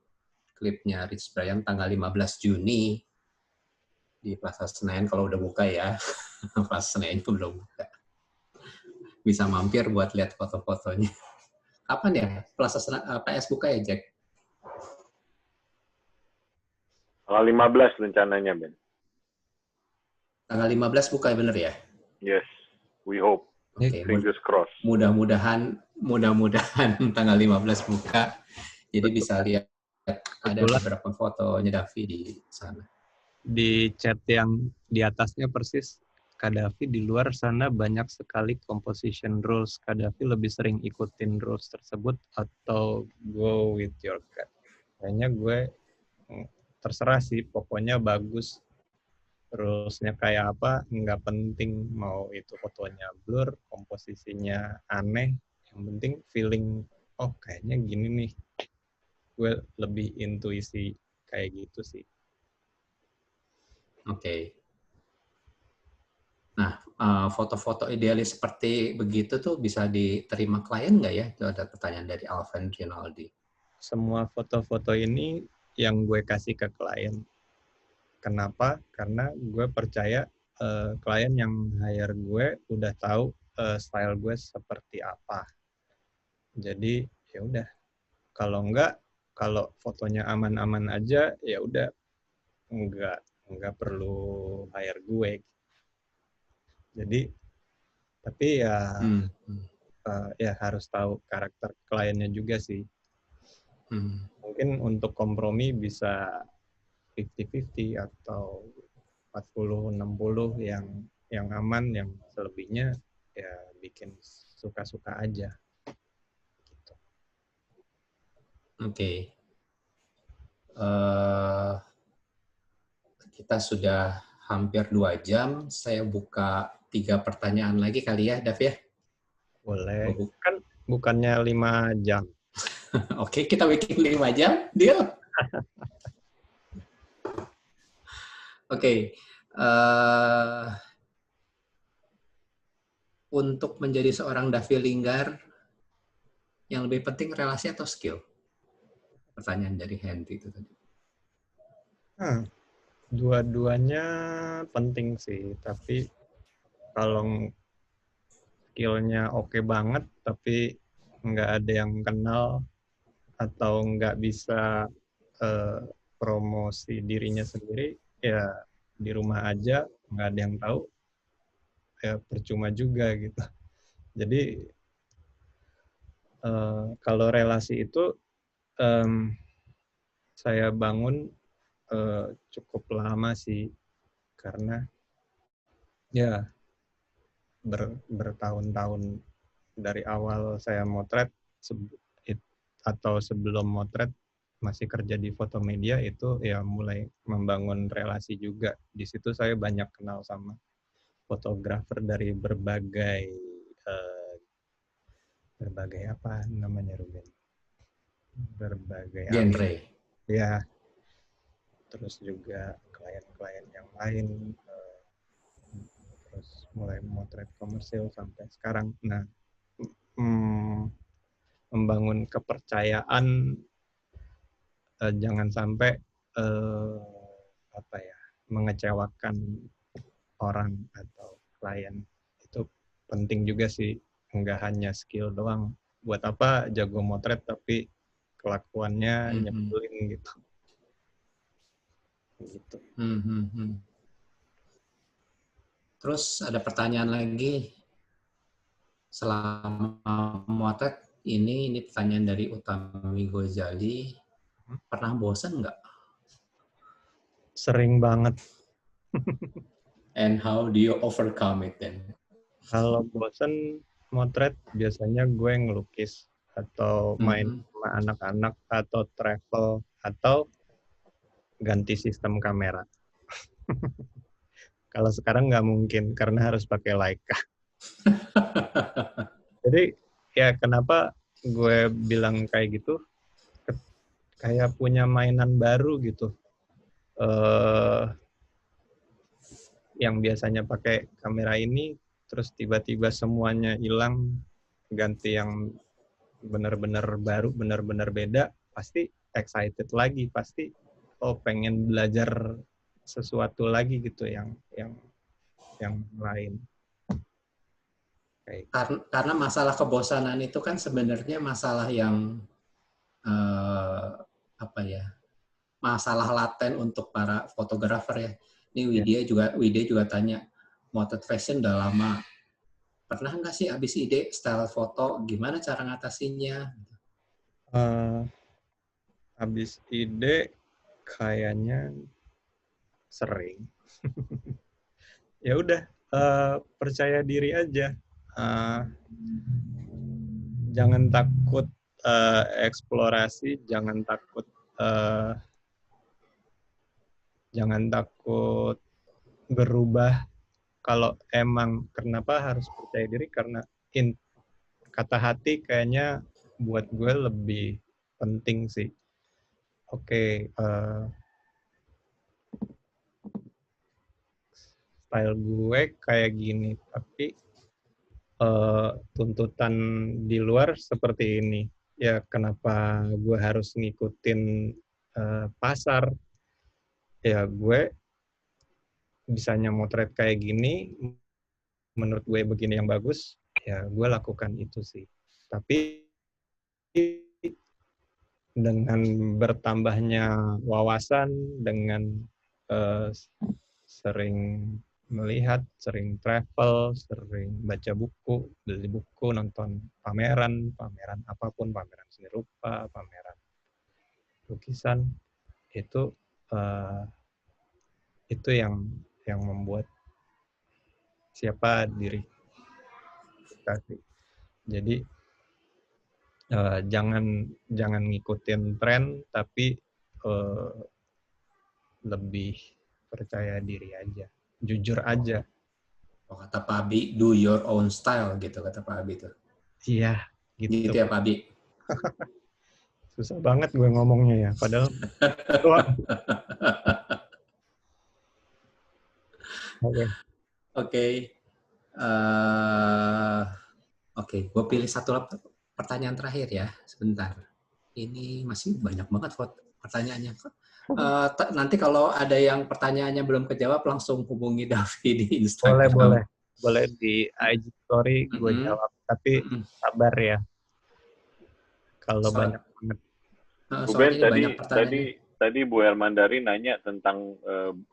B: klipnya Rich Brian tanggal 15 Juni di Plaza Senayan, kalau udah buka ya. Plaza Senayan itu belum buka. Bisa mampir buat lihat foto-fotonya. Kapan ya Plaza Senayan PS buka ya, Jack?
A: Tanggal 15 rencananya, Ben.
B: Tanggal 15 buka, bener ya?
A: Yes, we hope.
B: Okay.
A: Fingers crossed.
B: Mudah-mudahan tanggal 15 buka. Jadi bisa lihat ada beberapa fotonya Davi di sana.
C: Di chat yang di atasnya persis, Kadafi di luar sana banyak sekali composition rules. Kadafi lebih sering ikutin rules tersebut atau go with your gut? Kayaknya gue terserah sih, pokoknya bagus. Rules-nya kayak apa, nggak penting. Mau itu fotonya blur, komposisinya aneh. Yang penting feeling, kayaknya gini nih. Gue lebih intuisi kayak gitu sih.
B: Oke. Nah, foto-foto idealis seperti begitu tuh bisa diterima klien nggak ya? Itu ada pertanyaan dari Alvin Rinaldi.
C: Semua foto-foto ini yang gue kasih ke klien. Kenapa? Karena gue percaya klien yang hire gue udah tahu style gue seperti apa. Jadi ya udah. Kalau fotonya aman-aman aja, ya udah nggak perlu hire gue. Jadi tapi ya ya harus tahu karakter kliennya juga sih. Mungkin untuk kompromi bisa 50-50 atau 40-60 yang aman, yang selebihnya ya bikin suka-suka aja. Gitu.
B: Oke. Kita sudah hampir 2 jam. Saya buka 3 pertanyaan lagi kali ya, Dav ya?
C: Boleh. Kan bukannya 5 jam.
B: Oke, kita bikin 5 jam. Deal. Oke. Untuk menjadi seorang Davi Linggar, yang lebih penting relasi atau skill? Pertanyaan dari Henry itu tadi.
C: Dua-duanya penting sih, tapi kalau skillnya oke banget, tapi nggak ada yang kenal atau nggak bisa eh, promosi dirinya sendiri, ya di rumah aja, nggak ada yang tahu, ya percuma juga gitu. Jadi kalau relasi itu em, saya bangun cukup lama sih, karena ya bertahun-tahun dari awal saya motret atau sebelum motret masih kerja di foto media itu ya mulai membangun relasi juga. Di situ saya banyak kenal sama fotografer dari berbagai apa namanya Ruben? Berbagai aliran.
B: Genre.
C: Ya, terus juga klien-klien yang lain, terus mulai motret komersil sampai sekarang. Nah, membangun kepercayaan, jangan sampai mengecewakan orang atau klien, itu penting juga sih. Nggak hanya skill doang. Buat apa jago motret tapi kelakuannya nyebelin gitu.
B: Terus ada pertanyaan lagi. Selama motret ini pertanyaan dari Utami Gozali. Pernah bosan nggak?
C: Sering banget.
B: And how do you overcome it then?
C: Kalau bosan motret, biasanya gue ngelukis atau main sama anak-anak atau travel atau ganti sistem kamera. Kalau sekarang nggak mungkin karena harus pakai Leica. Jadi ya kenapa gue bilang kayak gitu? Kayak punya mainan baru gitu. Yang biasanya pakai kamera ini, terus tiba-tiba semuanya hilang, ganti yang benar-benar baru, benar-benar beda, pasti excited lagi, pasti pengen belajar sesuatu lagi gitu yang lain.
B: Karena masalah kebosanan itu kan sebenarnya masalah yang masalah laten untuk para fotografer ya. Ini Widya juga tanya, motret fashion udah lama. Pernah nggak sih habis ide style foto, gimana cara ngatasinnya?
C: Habis ide kayaknya sering. Ya udah, percaya diri aja. Jangan takut eksplorasi, jangan takut berubah. Kalau emang kenapa harus percaya diri, karena kata hati kayaknya buat gue lebih penting sih. Oke, style gue kayak gini, tapi tuntutan di luar seperti ini. Ya kenapa gue harus ngikutin pasar? Ya gue bisanya motret kayak gini, menurut gue begini yang bagus, ya gue lakukan itu sih. Tapi dengan bertambahnya wawasan, dengan sering melihat, sering travel, sering baca buku, beli buku, nonton pameran apapun, pameran seni rupa, pameran lukisan, itu yang membuat siapa diri kita sih. Jadi jangan ngikutin tren, tapi lebih percaya diri aja, jujur aja.
B: Oh, kata Pak Abi, do your own style gitu kata Pak Abi tuh.
C: Iya, gitu
B: ya Pak Abi.
C: Susah banget gue ngomongnya ya, padahal
B: Oke, gue pilih satu pertanyaan terakhir ya, sebentar. Ini masih banyak banget pertanyaannya. Nanti kalau ada yang pertanyaannya belum kejawab, langsung hubungi Davi di Instagram.
C: Boleh di IG story gue jawab. Tapi sabar ya. Kalau banyak banget.
A: Ruben, tadi Bu Hermandari nanya tentang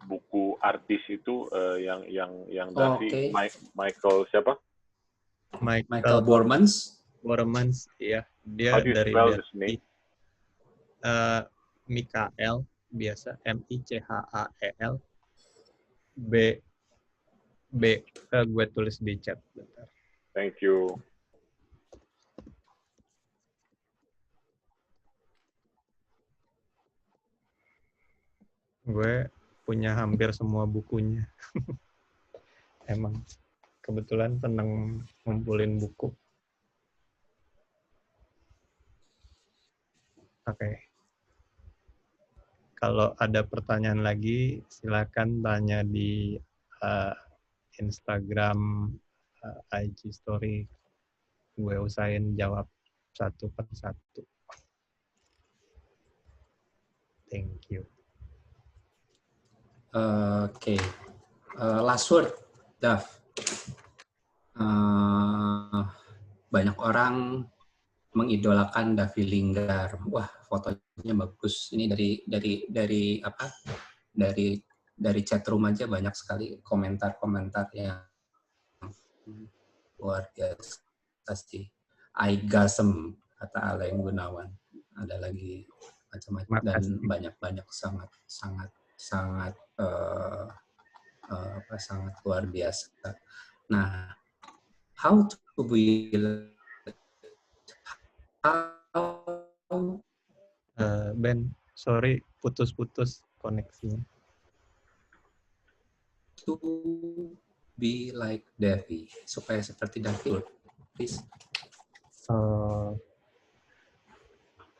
A: buku artis itu yang Davi, Michael siapa?
B: Michael Bormans.
C: Bormans, iya. Dia dari Michael biasa, Michael B gue tulis di chat. Bentar.
A: Thank you.
C: Gue punya hampir semua bukunya. Emang kebetulan seneng ngumpulin buku. Oke. Kalau ada pertanyaan lagi, silakan tanya di Instagram, IG story. Gue usahain jawab satu per satu. Thank you.
B: Oke. Last word, Dav. Banyak orang mengidolakan Davi Linggar. Wah, fotonya bagus. Ini dari apa? Dari chat room aja banyak sekali komentar-komentar yang luar biasa sih. Aigasem kata Aleng Gunawan. Ada lagi macam-macam dan banyak sangat luar biasa. Nah,
C: Ben, sorry, putus-putus koneksinya.
B: To be like Davi, supaya seperti Davi, please.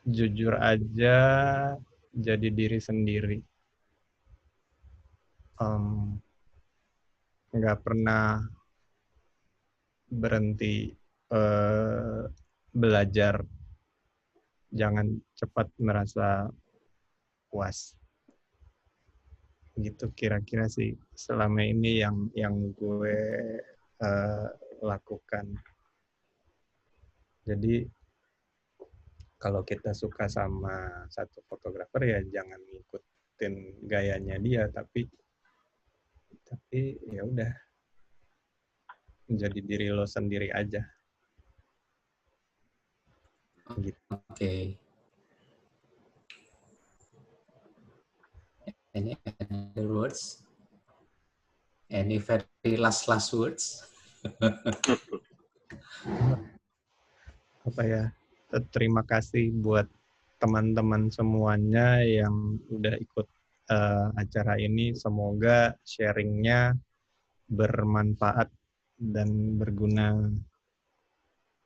C: Jujur aja, jadi diri sendiri. Nggak pernah berhenti belajar. Jangan cepat merasa puas. Gitu kira-kira sih selama ini yang gue lakukan. Jadi kalau kita suka sama satu fotografer ya jangan ngikutin gayanya dia, tapi ya udah menjadi diri lo sendiri aja. Gitu.
B: Oke. Any other words? Any very last words?
C: Apa ya? Terima kasih buat teman-teman semuanya yang udah ikut acara ini. Semoga sharingnya bermanfaat dan berguna.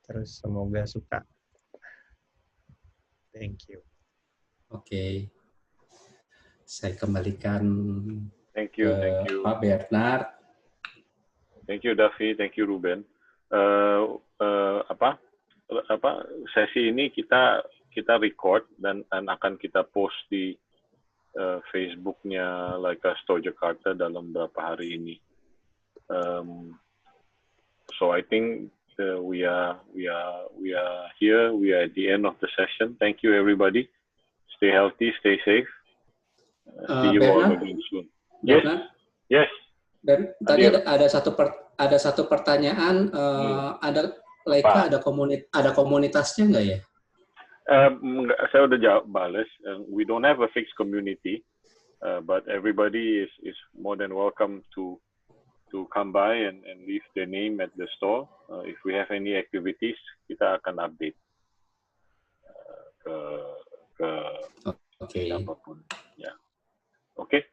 C: Terus semoga suka. Thank you.
B: Oke. Saya kembalikan
A: Thank you.
B: Pak Bernard.
A: Thank you Davi, thank you Ruben. Sesi ini kita record dan akan kita post di Facebook-nya Leica Store Jakarta dalam beberapa hari ini. So I think we are here. We are at the end of the session. Thank you everybody. Stay healthy, stay safe. See you all again soon. Yes.
B: Dan tadi ada satu pertanyaan. Ada Leica ada komunitasnya nggak ya?
A: Saya udah balas. We don't have a fixed community, but everybody is more than welcome to come by and leave their name at the store. If we have any activities, kita akan update ke siapapun. Ya, oke.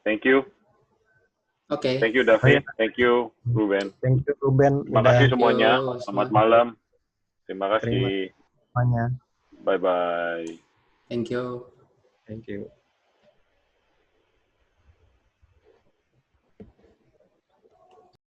A: Thank you.
B: Oke.
A: Thank you Davi. Thank you Ruben.
C: Thank you Ruben.
A: Terima kasih semuanya. Selamat malam. Terima kasih.
C: Semuanya.
A: Bye bye.
B: Thank you.
C: Thank you.